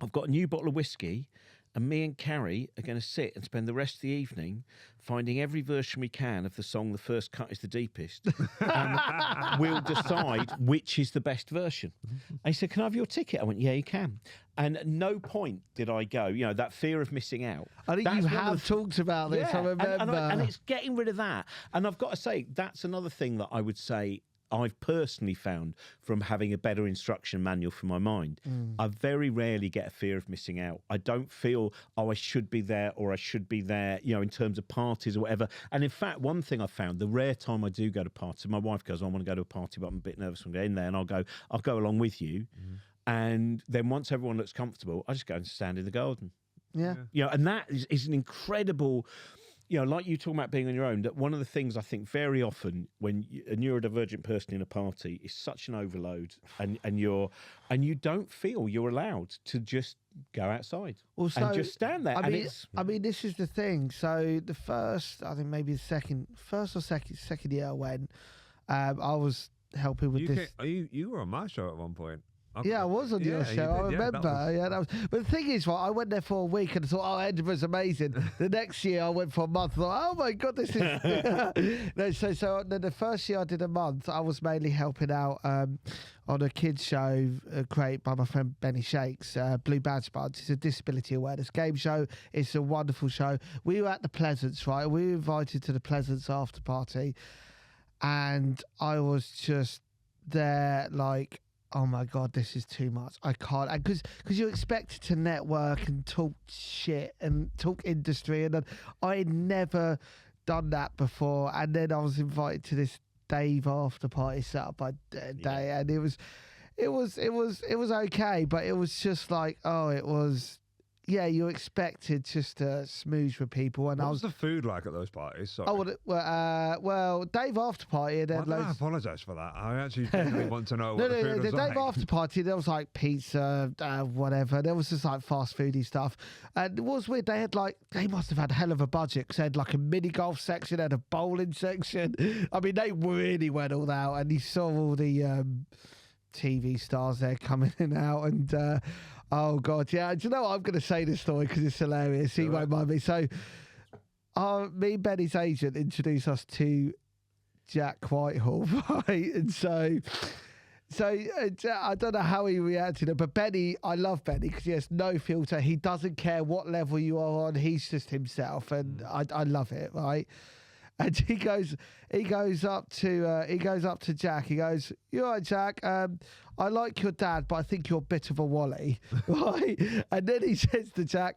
S2: I've got a new bottle of whiskey, and me and Carrie are going to sit and spend the rest of the evening finding every version we can of the song "The First Cut Is the Deepest," and we'll decide which is the best version. And he said, "Can I have your ticket?" I went, "Yeah, you can." And at no point did I go, you know, that fear of missing out.
S1: I think you have talked about this.
S2: Yeah,
S1: I remember,
S2: and it's getting rid of that. And I've got to say, that's another thing that I would say I've personally found from having a better instruction manual for my mind. I very rarely get a fear of missing out. I don't feel, I should be there or I should be there, you know, in terms of parties or whatever. And in fact, one thing I found, the rare time I do go to parties, my wife goes, I want to go to a party, but I'm a bit nervous when I get in there. And I'll go along with you. And then once everyone looks comfortable, I just go and stand in the garden.
S1: Yeah.
S2: You know, and that is an incredible, you know, like you talking about being on your own, that one of the things I think very often when a neurodivergent person in a party is such an overload and you don't feel you're allowed to just go outside and just stand there.
S1: I mean, this is the thing. So the first, I think maybe the second year I went, I was helping with this.
S3: You were on my show at one point.
S1: Yeah, I was on your show. I remember. That was... But the thing is, I went there for a week and I thought, oh, Edinburgh's amazing. The next year I went for a month. I thought, oh my God, this is. No, so the first year I did a month, I was mainly helping out on a kids show created by my friend Benny Shakes, Blue Badge Buds. It's a disability awareness game show. It's a wonderful show. We were at the Pleasance, right? We were invited to the Pleasance after party, and I was just there like, oh my God, this is too much. I can't, because you're expected to network and talk shit and talk industry, and I had never done that before. And then I was invited to this Dave after party set up by Day, and it was okay, but it was just like, yeah, you're expected just to smooch with people. And
S3: what was the food like at those parties? Sorry.
S1: Well, Dave after party. And then
S3: I apologise for that. I actually genuinely want to know what the food was
S1: like. Dave after party, there was like pizza, whatever. There was just like fast foody stuff. And it was weird. They must have had a hell of a budget, because they had like a mini golf section, they had a bowling section. I mean, they really went all out, and you saw all the TV stars there coming in and out, and oh God, yeah. Do you know what? I'm going to say this story because it's hilarious. He won't mind me. So, me and Benny's agent introduced us to Jack Whitehall, right? And so I don't know how he reacted, but Benny, I love Benny because he has no filter. He doesn't care what level you are on. He's just himself, and I love it, right? And he goes up to Jack. He goes, "You're right, Jack. I like your dad, but I think you're a bit of a wally," right? And then he says to Jack,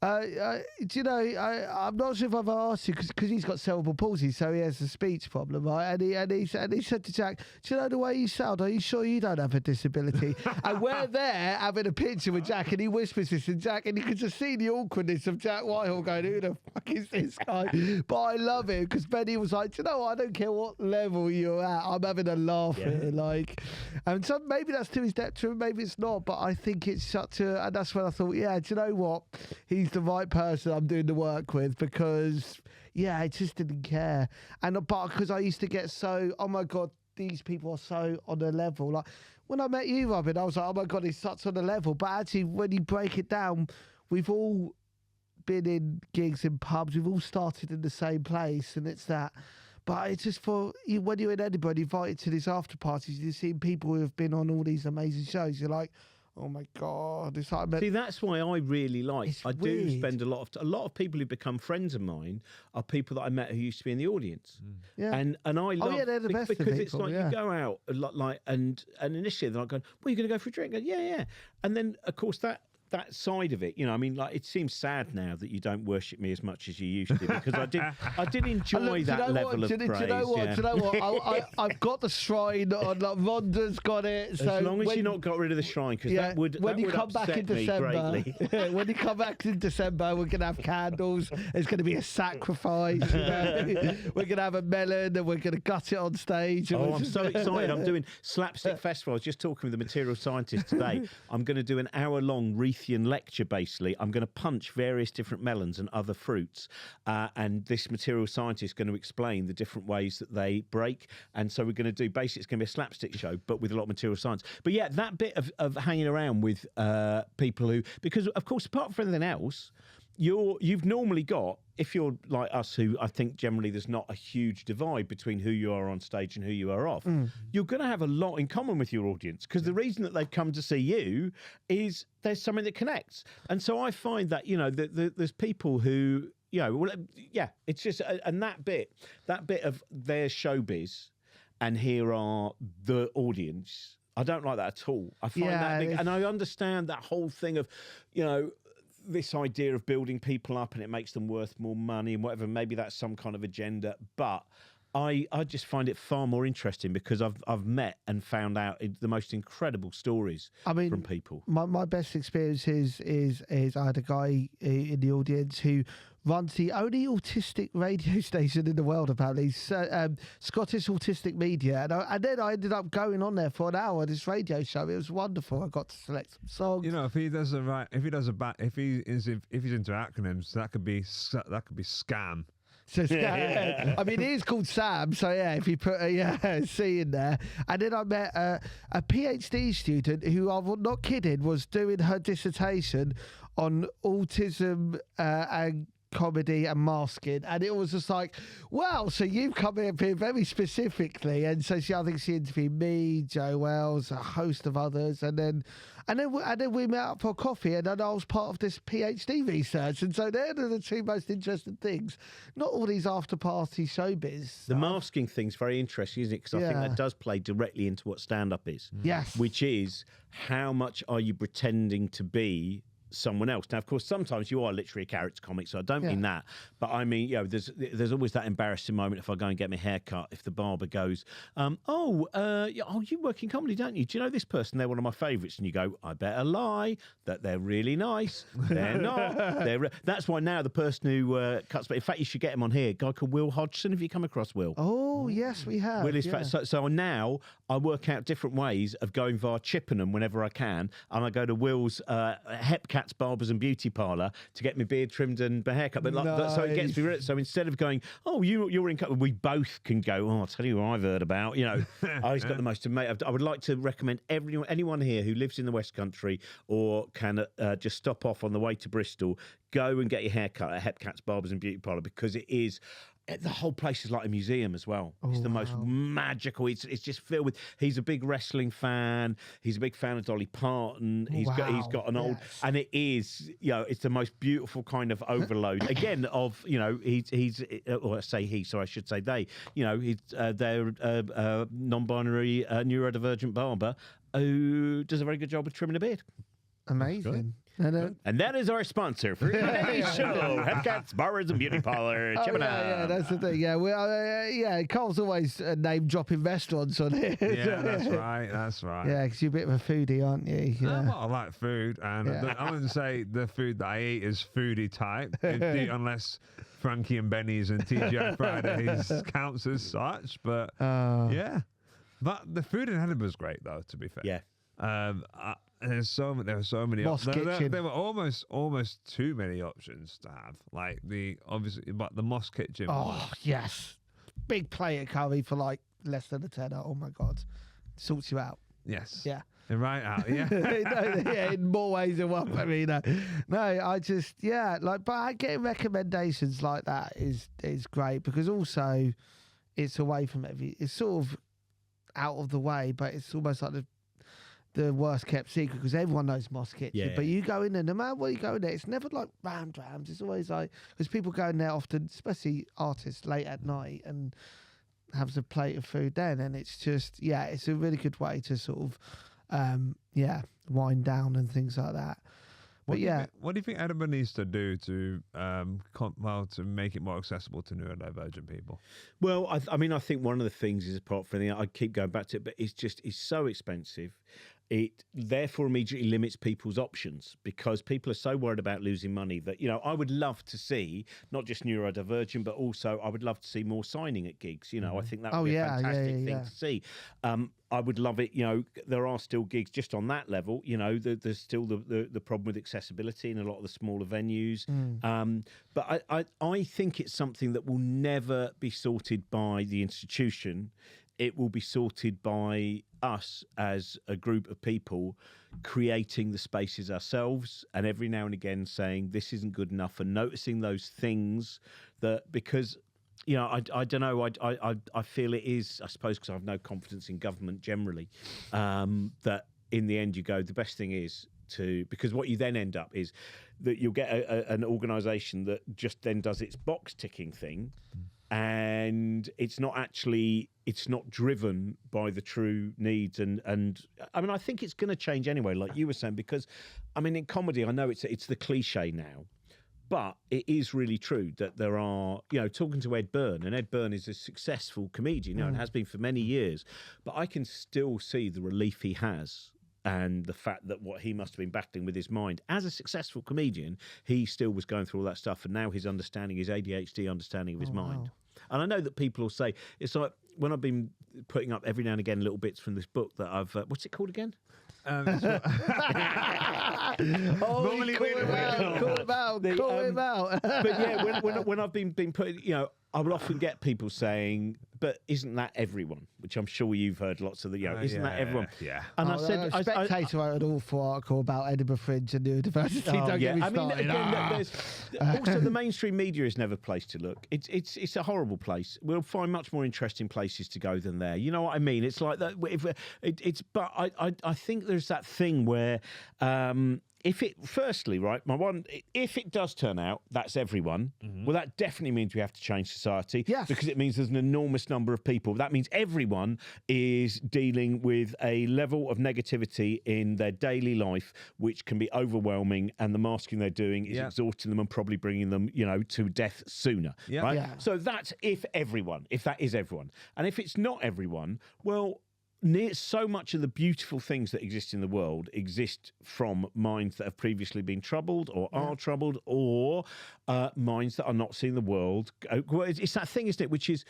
S1: "Do you know? I'm not sure if I've asked you, because he's got cerebral palsy, so he has a speech problem, right?" And he said to Jack, "Do you know the way you sound? Are you sure you don't have a disability?" And we're there having a picture with Jack, and he whispers this to Jack, and you can just see the awkwardness of Jack Whitehall going, "Who the fuck is this guy?" But I love it because Benny was like, "Do you know what? I don't care what level you're at. I'm having a laugh here." Like, and so maybe that's to his detriment, maybe it's not, but I think it's such a. And that's when I thought, yeah, do you know what? He's the right person I'm doing the work with, because I just didn't care. But because I used to get so, oh my God, these people are so on a level. Like when I met you, Robin, I was like, oh my God, he's such on a level. But actually, when you break it down, we've all been in gigs in pubs, we've all started in the same place, and it's that. But it's just for you, when you're in Edinburgh, invited to these after parties, you've seen people who have been on all these amazing shows. You're like, oh my God! It's like
S2: See, that's why I really like. I do spend a lot of people who become friends of mine are people that I met who used to be in the audience.
S1: Yeah,
S2: and I love
S1: they're the best
S2: because
S1: people,
S2: it's like you go out a lot, like and initially they're like going, "Well, you're going to go for a drink?" I go, yeah. And then of course that that side of it, you know, I mean, like it seems sad now that you don't worship me as much as you used to, because I did enjoy that level of praise.
S1: Do you know what? Do you know what? I've got the shrine on. Like Rhonda's got it. So
S2: as long as you not got rid of the shrine, because that would
S1: come back in December. When you come back in December, we're gonna have candles. It's gonna be a sacrifice. You know? We're gonna have a melon and we're gonna gut it on stage.
S2: Oh, I'm so excited! I'm doing Slapstick Festival. I was just talking with the material scientist today. I'm going to do an hour-long lecture. Basically, I'm going to punch various different melons and other fruits, and this material scientist is going to explain the different ways that they break. And so we're going to do basically, it's going to be a slapstick show, but with a lot of material science. But yeah, that bit of hanging around with people who, because of course, apart from anything else, you've normally got, if you're like us, who I think generally there's not a huge divide between who you are on stage and who you are off, you're going to have a lot in common with your audience, because the reason that they've come to see you is there's something that connects. And so I find that, you know, there's people who, you know, well, yeah, it's just, and that bit of their showbiz and here are the audience, I don't like that at all. I find that big, and I understand that whole thing of, you know, this idea of building people up and it makes them worth more money and whatever, maybe that's some kind of agenda, but I just find it far more interesting because I've met and found out the most incredible stories from people.
S1: My best experience is I had a guy in the audience who runs the only autistic radio station in the world, apparently, Scottish Autistic Media, and then I ended up going on there for an hour. This radio show, it was wonderful. I got to select some songs.
S3: You know, if he's into acronyms, that could be scam.
S1: So, I mean, it is called Sam, so yeah, if you put a C in there. And then I met a PhD student who, I'm not kidding, was doing her dissertation on autism and comedy and masking, and it was just like, wow, so you've come in here very specifically. And so I think she interviewed me, Joe Wells, a host of others, and then we met up for coffee, and then I was part of this PhD research. And so they're the two most interesting things, not all these after party showbiz.
S2: The masking thing's very interesting, isn't it? Because I think that does play directly into what stand-up is.
S1: Yes.
S2: Which is, how much are you pretending to be someone else? Now, of course, sometimes you are literally a character comic, so I don't mean that, but I mean, you know, there's always that embarrassing moment if I go and get my hair cut, if the barber goes, you work in comedy, don't you? Do you know this person? They're one of my favourites. And you go, I better lie that they're really nice. They're not. That's why now the person who cuts, but in fact, you should get him on here, a guy called Will Hodgson. Have you come across Will?
S1: Oh, yes, we have.
S2: Will is so now I work out different ways of going via Chippenham whenever I can, and I go to Will's Hepcat's Barbers and Beauty Parlour to get my beard trimmed and my haircut. But so it gets me rid of it. So instead of going, oh, you're in, we both can go, oh, I'll tell you what I've heard about. You know, I've got the most amazing. I would like to recommend anyone here who lives in the West Country or can just stop off on the way to Bristol, go and get your haircut at Hepcat's Barbers and Beauty Parlour, because it is. The whole place is like a museum as well. It's the most magical. It's just filled with. He's a big wrestling fan. He's a big fan of Dolly Parton. He's got an old, and it is, you know, it's the most beautiful kind of overload again of, you know, he's or I say he, so I should say they. You know, they're non-binary neurodivergent barber who does a very good job of trimming a beard.
S1: Amazing.
S2: And that is our sponsor for today's show, Hepcat's Barbers and Beauty Parlour.
S1: That's the thing. Yeah, Carl's always name dropping restaurants on here.
S3: Yeah, that's right.
S1: Yeah, because you're a bit of a foodie, aren't you? Yeah.
S3: Well, I like food, and I wouldn't say the food that I eat is foodie type, unless Frankie and Benny's and TGI Fridays counts as such. But yeah, but the food in Edinburgh is great, though. To be fair, there were so many. There were almost too many options to have. Like but the Moss Kitchen.
S1: Oh yes, big plate of curry for like less than a tenner. Oh my god, sorts you out.
S3: Yes.
S1: Yeah.
S3: Right out. Yeah.
S1: In more ways than one. I mean, I just but getting recommendations like that is great, because also it's away from it's sort of out of the way, but it's almost like the worst kept secret, because everyone knows Moss Kitchen. But you go in there, no matter what you go in there, it's never like rams. It's always like, because people go in there often, especially artists, late at night and have a plate of food then, and it's just it's a really good way to sort of wind down and things like that.
S3: What do you think Edinburgh needs to do to to make it more accessible to neurodivergent people?
S2: Well, I mean, I think one of the things is, apart from I keep going back to it, but it's so expensive. It therefore immediately limits people's options because people are so worried about losing money that, I would love to see not just neurodivergent, but also I would love to see more signing at gigs. I think that would be a fantastic thing to see. I would love it. There are still gigs just on that level. There's still the problem with accessibility in a lot of the smaller venues. But I think it's something that will never be sorted by the institution. It will be sorted by us as a group of people creating the spaces ourselves, and every now and again saying this isn't good enough and noticing those things because I don't know. I feel it is, I suppose, because I have no confidence in government generally, that in the end you go, the best thing is because what you then end up is that you'll get an organisation that just then does its box ticking thing. And it's not driven by the true needs. And I mean, I think it's going to change anyway, like you were saying, because I mean, in comedy, I know it's the cliche now, but it is really true that there are, talking to Ed Byrne, and Ed Byrne is a successful comedian, and has been for many years, but I can still see the relief he has. And the fact that what he must have been battling with his mind as a successful comedian, he still was going through all that stuff. And now his ADHD understanding of his mind. Wow. And I know that people will say, it's like when I've been putting up every now and again little bits from this book that I've, what's it called again?
S1: Call him out.
S2: But yeah, when I've been putting, I would often get people saying, but isn't that everyone? Which I'm sure you've heard lots of isn't that everyone?
S3: Yeah.
S2: And I said,
S1: Spectator wrote an awful article about Edinburgh Fringe and neurodiversity. Don't get me started.
S2: I mean, again, there's also the mainstream media is never a place to look. It's a horrible place. We'll find much more interesting places to go than there. You know what I mean? It's like that. But I think there's that thing where. If it does turn out that's everyone, well, that definitely means we have to change society.
S1: Yes.
S2: Because it means there's an enormous number of people. That means everyone is dealing with a level of negativity in their daily life, which can be overwhelming, and the masking they're doing is exhausting them and probably bringing them, to death sooner.
S3: Yeah.
S2: Right?
S3: Yeah.
S2: So that's if that is everyone. And if it's not everyone, well, so much of the beautiful things that exist in the world exist from minds that have previously been troubled or are troubled, or minds that are not seeing the world. It's that thing, isn't it? Which is,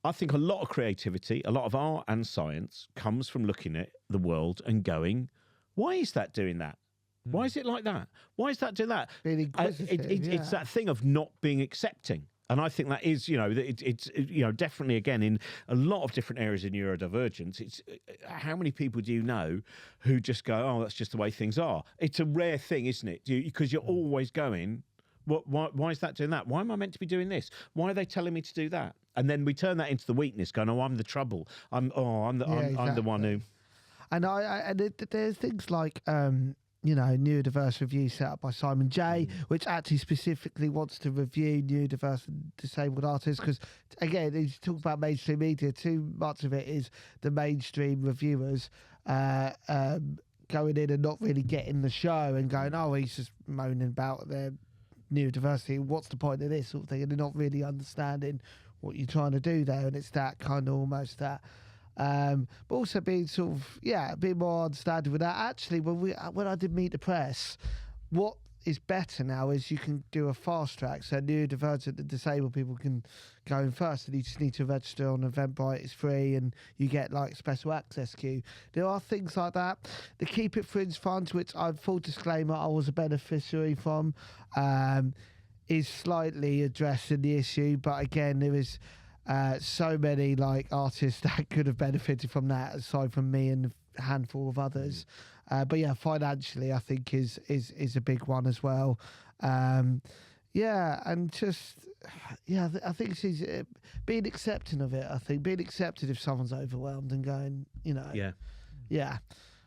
S2: I think a lot of creativity, a lot of art and science comes from looking at the world and going, why is that doing that? Why is it like that? Why is that doing that? It's that thing of not being accepting. And I think that is, it's definitely, again, in a lot of different areas of neurodivergence, it's how many people do you know who just go, oh, that's just the way things are? It's a rare thing, isn't it? Because you're always going, why is that doing that? Why am I meant to be doing this? Why are they telling me to do that? And then we turn that into the weakness, going, oh, I'm the trouble. I'm the one who...
S1: And there's things like... neurodiverse review set up by Simon J, which actually specifically wants to review neurodiverse and disabled artists, because again, you talk about mainstream media, too much of it is the mainstream reviewers going in and not really getting the show and going, oh, he's just moaning about their neurodiversity, what's the point of this sort of thing, and they're not really understanding what you're trying to do there. And it's that kind of almost that but also being sort of a bit more understanding with that. Actually, when I did Meet the Press, what is better now is you can do a fast track, so neurodivergent and disabled people can go in first, and you just need to register on Eventbrite. It's free, and you get like special access queue. There are things like that. The Keep It Fringe Fund, which I full disclaimer I was a beneficiary from, is slightly addressing the issue, but again, there is so many like artists that could have benefited from that, aside from me and a handful of others. But yeah, financially, I think is a big one as well. And just I think it's being accepting of it. I think being accepted if someone's overwhelmed and going, I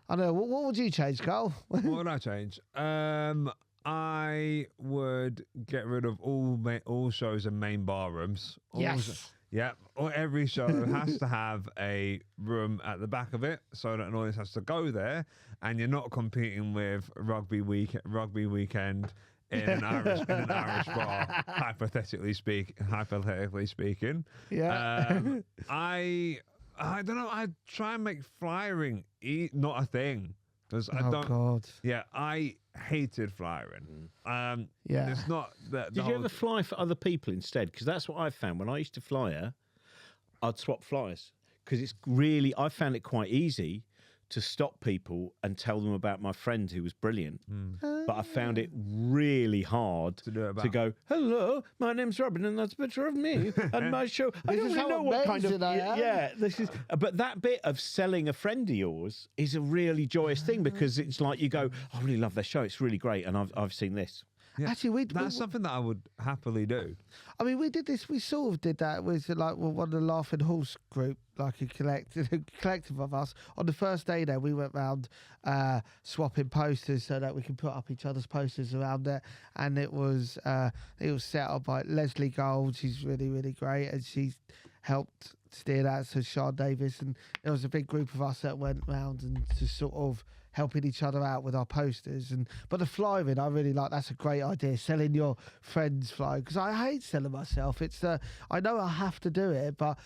S1: don't know. What would you change, Carl?
S3: What would I change? I would get rid of all shows in main bar rooms.
S1: Yes.
S3: Yeah, or every show has to have a room at the back of it so that an audience has to go there, and you're not competing with rugby weekend in an Irish bar, hypothetically speaking.
S1: Yeah.
S3: I don't know. I try and make flyering not a thing because I don't.
S1: God.
S3: Yeah, I hated flyering.
S1: Yeah.
S3: It's not that.
S2: Did you ever fly for other people instead? Because that's what I found when I used to flyer. I'd swap flyers because it's really. I found it quite easy to stop people and tell them about my friend who was brilliant. But I found it really hard to go, hello, my name's Robin and that's a picture of me and my show. I don't really know what kind of... Yeah, this is... But that bit of selling a friend of yours is a really joyous thing because it's like you go, I really love their show. It's really great. And I've seen this.
S3: Yeah.
S1: Actually,
S3: that's something that I would happily do.
S1: I mean, we did this. We sort of did that with like one of the Laughing Horse group, like a collective of us. On the first day there, we went round swapping posters so that we can put up each other's posters around there. And it was set up by Leslie Gold. She's really, really great, and she's helped steer that. So Sean Davis, and there was a big group of us that went round and just sort of helping each other out with our posters. But the flying, I really like. That's a great idea, selling your friends fly, because I hate selling myself. It's I know I have to do it, but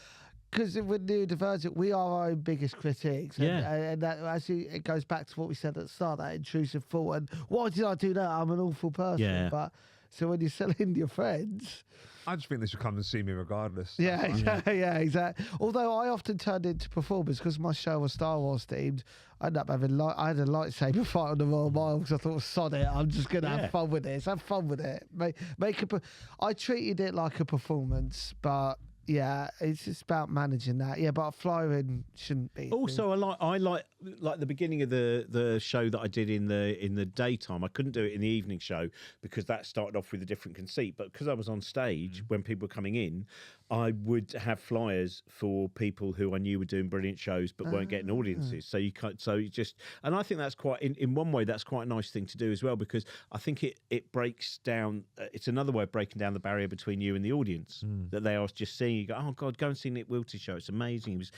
S1: because with neurodivergent, we are our own biggest critics. And that actually, it goes back to what we said at the start, that intrusive thought. And why did I do that? I'm an awful person.
S2: Yeah.
S1: But so when you're selling your friends...
S3: I just think they should come and see me regardless.
S1: Yeah, exactly. Although I often turned into performers because my show was Star Wars themed. I ended up having I had a lightsaber fight on the Royal Mile because I thought, sod it, I'm just going to have fun with this. Have fun with it. I treated it like a performance, but yeah, it's just about managing that. Yeah, but flying shouldn't be.
S2: Also, I like the beginning of the show that I did in the daytime. I couldn't do it in the evening show because that started off with a different conceit. But because I was on stage when people were coming in, I would have flyers for people who I knew were doing brilliant shows but weren't getting audiences. So you just, and I think that's quite in one way that's quite a nice thing to do as well, because I think it breaks down. It's another way of breaking down the barrier between you and the audience, that they are just seeing you go, oh God, go and see Nick Wilt's show. It's amazing. He was,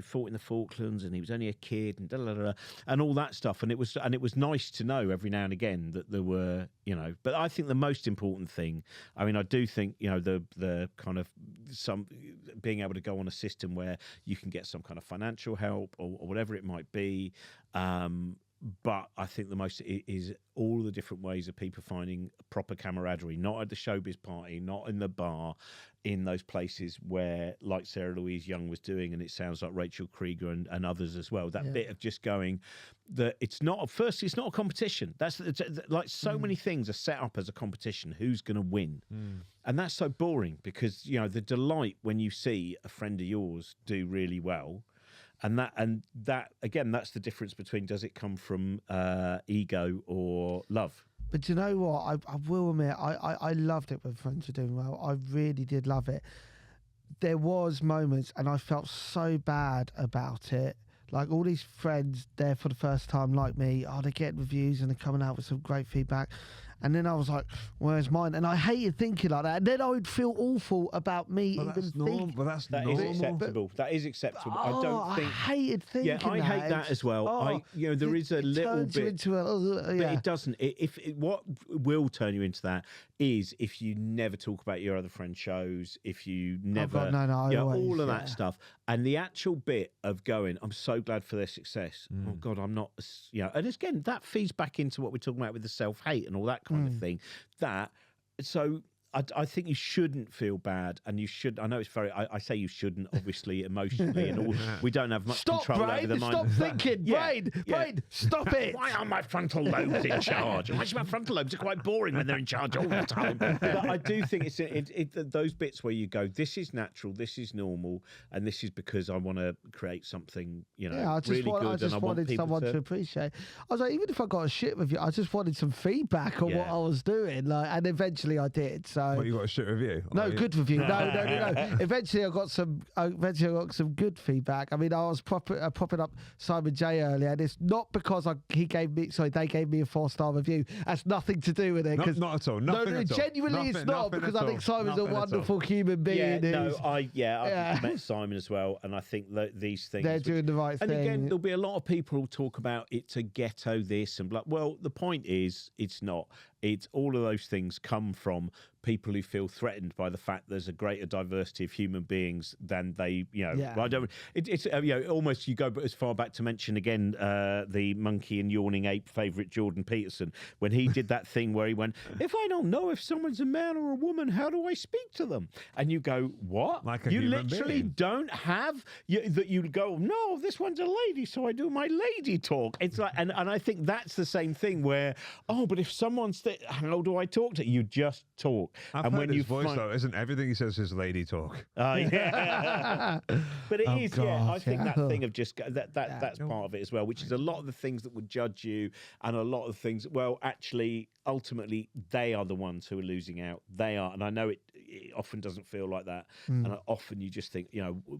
S2: fought in the Falklands and he was only a kid and and all that stuff. And it was nice to know every now and again that there were, but I think the most important thing, I mean, I do think, the kind of some being able to go on a system where you can get some kind of financial help or whatever it might be. But I think the most is all the different ways of people finding proper camaraderie, not at the showbiz party, not in the bar, in those places where, like Sarah Louise Young was doing, and it sounds like Rachel Krieger and others as well, that bit of just going, that it's not a competition. That's like so many things are set up as a competition. Who's going to win? And that's so boring because, the delight when you see a friend of yours do really well. And that again, that's the difference between, does it come from ego or love?
S1: But you know what? I will admit, I loved it when friends were doing well. I really did love it. There was moments, and I felt so bad about it. Like all these friends there for the first time, like me, they're getting reviews and they're coming out with some great feedback. And then I was like, where's mine? And I hated thinking like that. And then I would feel awful about me
S3: But
S1: even
S3: that's normal.
S1: thinking.
S3: But that's
S2: That
S3: normal.
S2: is acceptable. That is acceptable. I don't think.
S1: I hated thinking
S2: Yeah, I hate that as well. There is a little bit, but it doesn't. What will turn you into that is if you never talk about your other friend's shows, if you never, all of that stuff, and the actual bit of going, I'm so glad for their success. Oh God, I'm not. And again, that feeds back into what we're talking about with the self-hate and all that kind of thing. I think you shouldn't feel bad, and you should. I know it's very. I say you shouldn't, obviously, emotionally, and all. We don't have much control over the mind.
S1: Stop thinking, brain. Stop it.
S2: Why are my frontal lobes in charge? Actually, my frontal lobes are quite boring when they're in charge all the time. But I do think it's those bits where you go, this is natural, this is normal, and this is because I want to create something, really good.
S1: I just wanted someone to appreciate. I was like, even if I got a shit review, I just wanted some feedback on what I was doing, and eventually I did. So
S3: What, you got a shit review?
S1: no, good review. No. Eventually, I got some good feedback. I mean, I was propping up Simon J earlier, and it's not because they gave me a 4-star review. That's nothing to do with it.
S3: Not at all. Nothing at all.
S1: Genuinely, it's not, because I think Simon's a wonderful human being.
S2: I've met Simon as well, and I think that these things
S1: they're doing the right thing.
S2: And again, there'll be a lot of people who talk about it's a ghetto this and blah. Well, the point is, it's not. It's all of those things come from people who feel threatened by the fact there's a greater diversity of human beings than they, I don't. It's almost you go as far back to mention again the monkey and yawning ape favourite Jordan Peterson when he did that thing where he went, if I don't know if someone's a man or a woman, how do I speak to them? And you go, what?
S3: Like a
S2: you
S3: human
S2: literally
S3: being.
S2: don't have that. You go, no, this one's a lady, so I do my lady talk. It's like, and I think that's the same thing where, but if someone's how do I talk to you? Just talk.
S3: I've heard his voice though. Isn't everything he says his lady talk?
S2: Yeah. But it is.
S1: God,
S2: I think that thing of just that's part of it as well, which is a lot of the things that would judge you, and a lot of things. Well, actually, ultimately, they are the ones who are losing out. They are, and I know it often doesn't feel like that, and often you just think,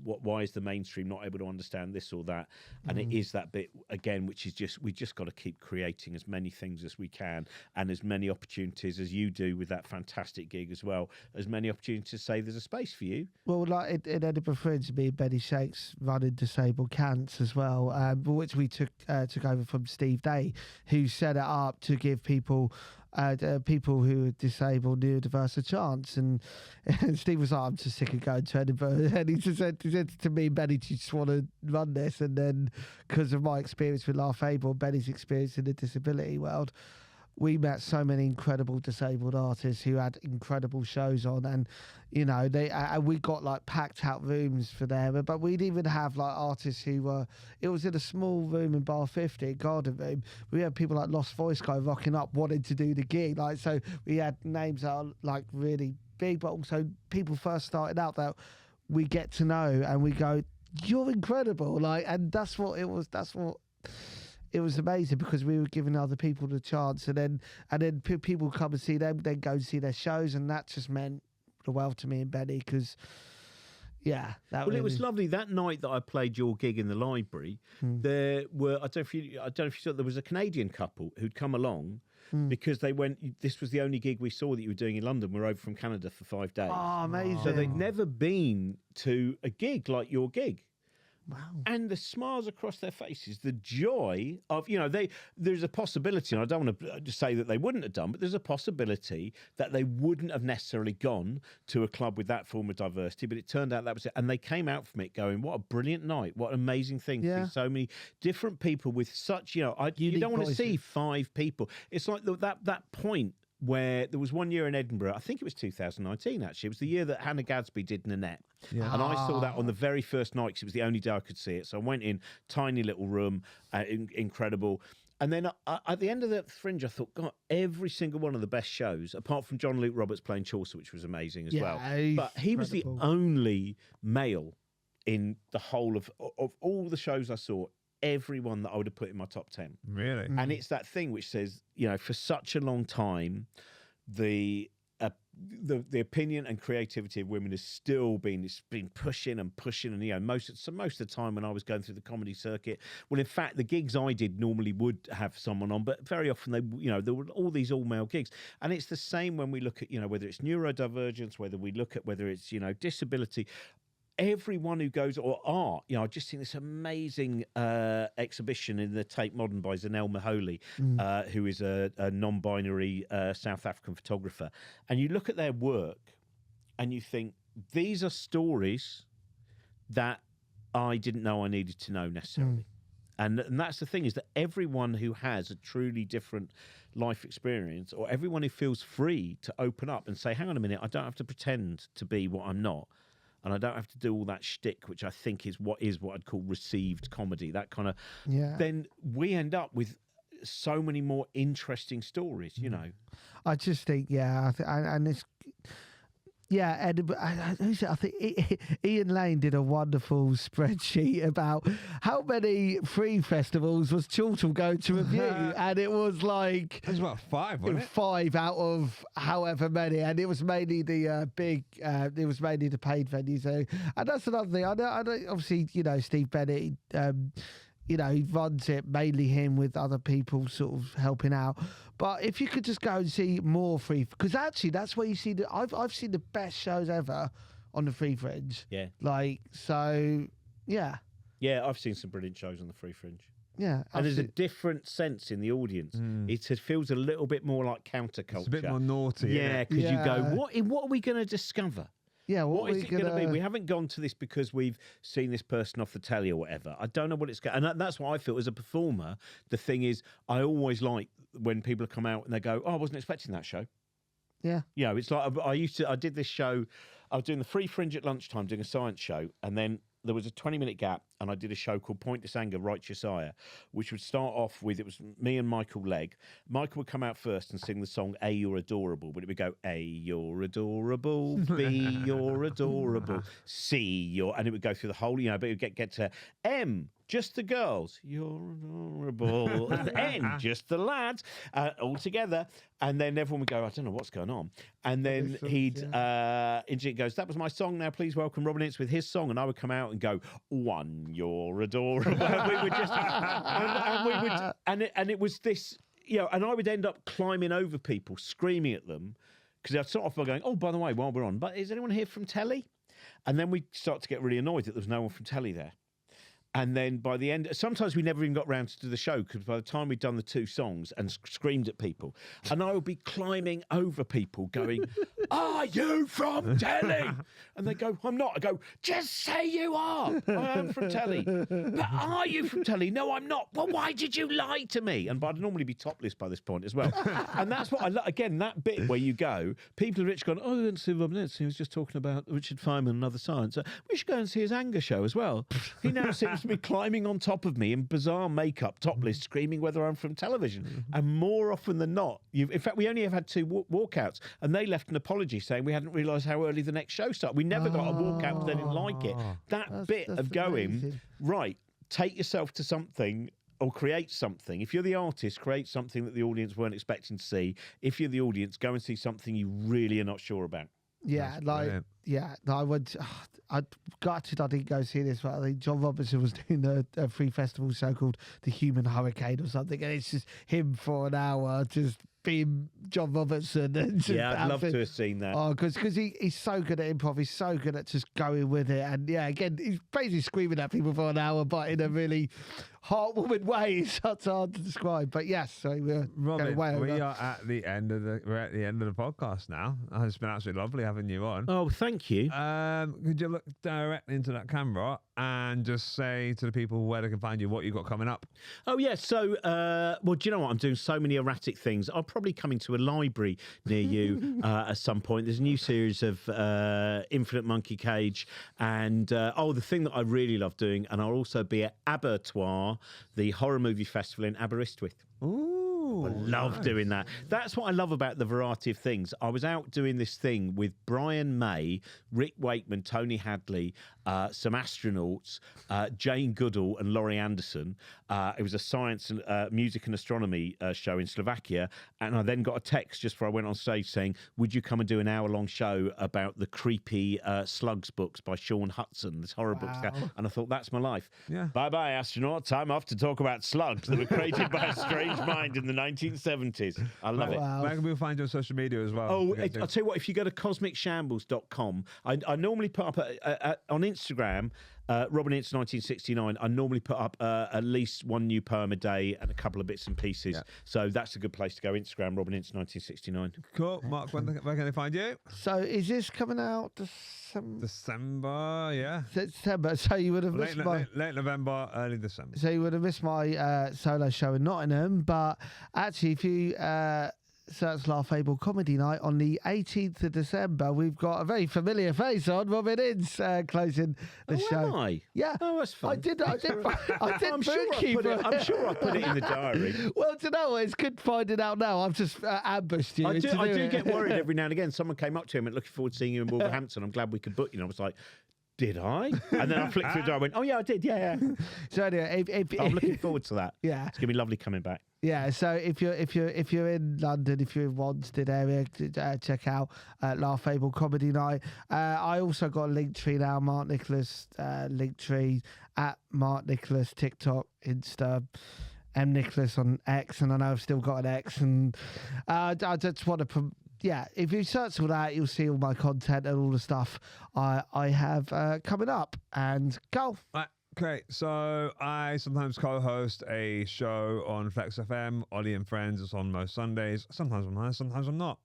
S2: why is the mainstream not able to understand this or that? And it is that bit again, which is we just got to keep creating as many things as we can, and as many opportunities as you do with that fantastic gig as well, as many opportunities to say there's a space for you.
S1: Well, like in Edinburgh Fringe, me and Benny Shakes running Disabled Cants as well, which we took over from Steve Day, who set it up to give people who are disabled, neurodiverse a chance. And Steve was like, I'm just sick of going to Edinburgh. And he said to me, Benny, do you just want to run this? And then, because of my experience with Laugh Able, Benny's experience in the disability world, we met so many incredible disabled artists who had incredible shows on, and we got like packed out rooms for them. But we'd even have like artists who were. It was in a small room in Bar 50, Garden Room. We had people like Lost Voice Guy rocking up, wanting to do the gig. Like, so we had names that are like really big, but also people first starting out that we get to know, and we go, "You're incredible!" Like, and that's what it was. It was amazing, because we were giving other people the chance, and then people come and see them, then go and see their shows, and that just meant the world to me and Benny, because it
S2: was lovely that night that I played your gig in the library. There were I don't know if you saw, there was a Canadian couple who'd come along. Because they went, this was the only gig we saw that you were doing in London. We're over from Canada for 5 days.
S1: Oh, amazing.
S2: So they'd never been to a gig like your gig.
S1: Wow.
S2: And the smiles across their faces, the joy of, there's a possibility, and I don't want to just say that they wouldn't have done, but there's a possibility that they wouldn't have necessarily gone to a club with that form of diversity, but it turned out that was it. And they came out from it going, what a brilliant night, what an amazing thing.
S1: Yeah.
S2: To see so many different people with such, you don't want to see 5 people. It's like that point where there was one year in Edinburgh, I think it was 2019 actually, it was the year that Hannah Gadsby did Nanette. Yeah. And I saw that on the very first night because it was the only day I could see it. So I went in, tiny little room, incredible. And then at the end of the Fringe, I thought, God, every single one of the best shows, apart from John Luke Roberts playing Chaucer, which was amazing as well. But he was the only male in the whole of all the shows I saw. Everyone that I would have put in my top 10.
S3: Really?
S2: And it's that thing which says, for such a long time, the opinion and creativity of women has still been pushing and pushing, and most of the time when I was going through the comedy circuit, well, in fact, the gigs I did normally would have someone on, but very often there were all these all male gigs, and it's the same when we look at whether it's neurodivergence, whether it's disability. Everyone who goes, or art, I've just seen this amazing exhibition in the Tate Modern by Zanel Maholi, who is a non-binary South African photographer. And you look at their work and you think, these are stories that I didn't know I needed to know necessarily. And that's the thing, is that everyone who has a truly different life experience, or everyone who feels free to open up and say, hang on a minute, I don't have to pretend to be what I'm not. And I don't have to do all that shtick, which I think is what I'd call received comedy, that kind of... Yeah. Then we end up with so many more interesting stories,
S1: I just think, and it's... Yeah, Edinburgh. Who's it? I think Ian Lane did a wonderful spreadsheet about how many free festivals was Chorlton going to review, and it was like
S3: It was about 5, wasn't it?
S1: 5 out of however many, and it was mainly the big. It was mainly the paid venues. So, and that's another thing. I know. Obviously, Steve Bennett. He runs it, mainly him with other people sort of helping out. But if you could just go and see more free, because actually that's where you see I've seen the best shows ever on the Free Fringe.
S2: Yeah.
S1: Yeah.
S2: Yeah, I've seen some brilliant shows on the Free Fringe.
S1: Yeah.
S2: And there's a different sense in the audience. It feels a little bit more like counterculture.
S3: It's a bit more naughty.
S2: Yeah, because you go, what are we going to discover?
S1: Yeah,
S2: what is it going to be? We haven't gone to this because we've seen this person off the telly or whatever. I don't know what it's going. And that's what I feel as a performer. The thing is, I always like when people come out and they go, "Oh, I wasn't expecting that show."
S1: Yeah,
S2: it's like I did this show. I was doing the Free Fringe at lunchtime, doing a science show, and then there was a 20-minute gap, and I did a show called Pointless Anger, Righteous Ire, which would start off with, it was me and Michael Legg. Michael would come out first and sing the song A, You're Adorable, but it would go A, You're Adorable, B, You're Adorable, C, You're... And it would go through the whole, but it would get to M, just the girls, you're adorable, N, just the lads, all together. And then everyone would go, I don't know what's going on. And then Injit goes, that was my song, now please welcome Robin Ince with his song. And I would come out and go, 1, you're adorable. And we would just, and it was this, and I would end up climbing over people, screaming at them, because I'd start off by going, oh, by the way, while we're on, but is anyone here from telly? And then we'd start to get really annoyed that there was no one from telly there. And then by the end, sometimes we never even got round to do the show because by the time we'd done the 2 songs and screamed at people, and I would be climbing over people going, are you from telly? And they go, I'm not. I go, just say you are. I am from telly. But are you from telly? No, I'm not. Well, why did you lie to me? And I'd normally be topless by this point as well. And that's what I love. Again, that bit where you go, people are rich going, oh, I didn't see Robin Ince. He was just talking about Richard Feynman and another science. We should go and see his anger show as well. He now seems to be climbing on top of me in bizarre makeup, topless, screaming whether I'm from television. And more often than not, in fact, we only have had 2 walkouts, and they left an apology saying we hadn't realised how early the next show started. We never got a walkout because they didn't like it. That's bit of going, amazing. Right, take yourself to something or create something. If you're the artist, create something that the audience weren't expecting to see. If you're the audience, go and see something you really are not sure about.
S1: Yeah, I went. I gutted I didn't go see this, but I think John Robinson was doing a free festival show called The Human Hurricane or something, and it's just him for an hour just being John Robertson. And just
S2: I'd love to have seen that.
S1: Oh, because he's so good at improv. He's so good at just going with it. And again, he's basically screaming at people for an hour, but in a really heartwarming way. It's hard to describe. But yes, so we're
S3: Robin,
S1: way over.
S3: we're at the end of the podcast now. It's been absolutely lovely having you on.
S2: Oh, thank you.
S3: Could you look directly into that camera and just say to the people where they can find you, what you've got coming up?
S2: Oh, yeah. So, well, do you know what? I'm doing so many erratic things. I'll probably come into a library near you at some point. There's a new series of Infinite Monkey Cage. And, the thing that I really love doing, and I'll also be at Abertoir, the horror movie festival in Aberystwyth.
S3: Ooh,
S2: I love doing that. That's what I love about the variety of things. I was out doing this thing with Brian May, Rick Wakeman, Tony Hadley, some astronauts, Jane Goodall and Laurie Anderson. It was a science and music and astronomy show in Slovakia. And I then got a text just before I went on stage saying, would you come and do an hour-long show about the creepy Slugs books by Sean Hudson, this horror books guy. And I thought, that's my life.
S3: Yeah.
S2: Bye-bye, astronauts. I'm off to talk about slugs that were created by a strange mind in the 1970s. I love it.
S3: Where can we find you on social media as well?
S2: Oh, I'll tell you what, if you go to cosmicshambles.com, I normally put up on Instagram, Robin Ince 1969, I normally put up at least 1 new poem a day and a couple of bits and pieces. Yeah. So that's a good place to go. Instagram, Robin Ince 1969.
S3: Cool. Mark, where can they find you?
S1: So is this coming out
S3: December, yeah.
S1: September. So you would have missed
S3: late November, early December.
S1: So you would have missed my solo show in Nottingham. But actually, if you Search Laugh Able Comedy Night on the 18th of December. We've got a very familiar face on, Robin Ince, closing the show.
S2: Am I?
S1: Yeah.
S2: Oh, that's fun.
S1: I did
S2: I'm sure I put it in the diary.
S1: Well, do you know what? It's good finding out now. I've just ambushed you.
S2: I do
S1: it.
S2: get worried every now and again. Someone came up to him and looking forward to seeing you in Wolverhampton. I'm glad we could book you. And I was like, did I? And then I flicked through the diary. I went, oh yeah, I did. Yeah.
S1: So anyway,
S2: I'm looking forward to that.
S1: Yeah.
S2: It's gonna be lovely coming back.
S1: Yeah, so if you're in London, if you're in Wanstead area, check out Laugh Able Comedy Night. I also got a Linktree now, Mark Nicholas Linktree at Mark Nicholas, TikTok, Insta, M Nicholas on X, and I know I've still got an X, and I just want to. If you search all that, you'll see all my content and all the stuff I have coming up. And go.
S3: Okay, so I sometimes co-host a show on Flex FM. Ollie and Friends is on most Sundays. Sometimes I'm nice, sometimes I'm not.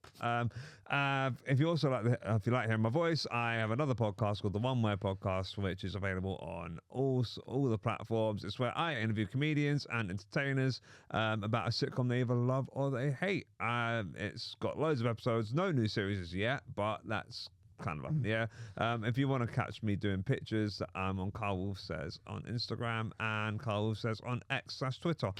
S3: If you like hearing my voice, I have another podcast called the One Way Podcast, which is available on all the platforms. It's where I interview comedians and entertainers about a sitcom they either love or they hate. It's got loads of episodes, no new series yet, but that's kind of if you want to catch me doing pictures, I'm on Carl Wolf Says on Instagram and Carl Wolf Says on X/Twitter.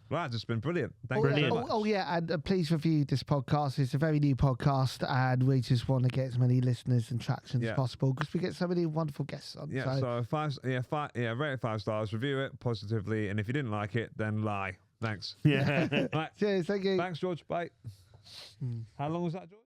S3: Right, it's been brilliant. Thank you very much.
S1: And please review this podcast. It's a very new podcast, and we just want to get as many listeners and traction as possible because we get so many wonderful guests on.
S3: Yeah, so rate it 5 stars, review it positively, and if you didn't like it, then lie. Thanks.
S2: Yeah.
S1: Right. Cheers. Thank you.
S3: Thanks, George. Bye. How long was that, George?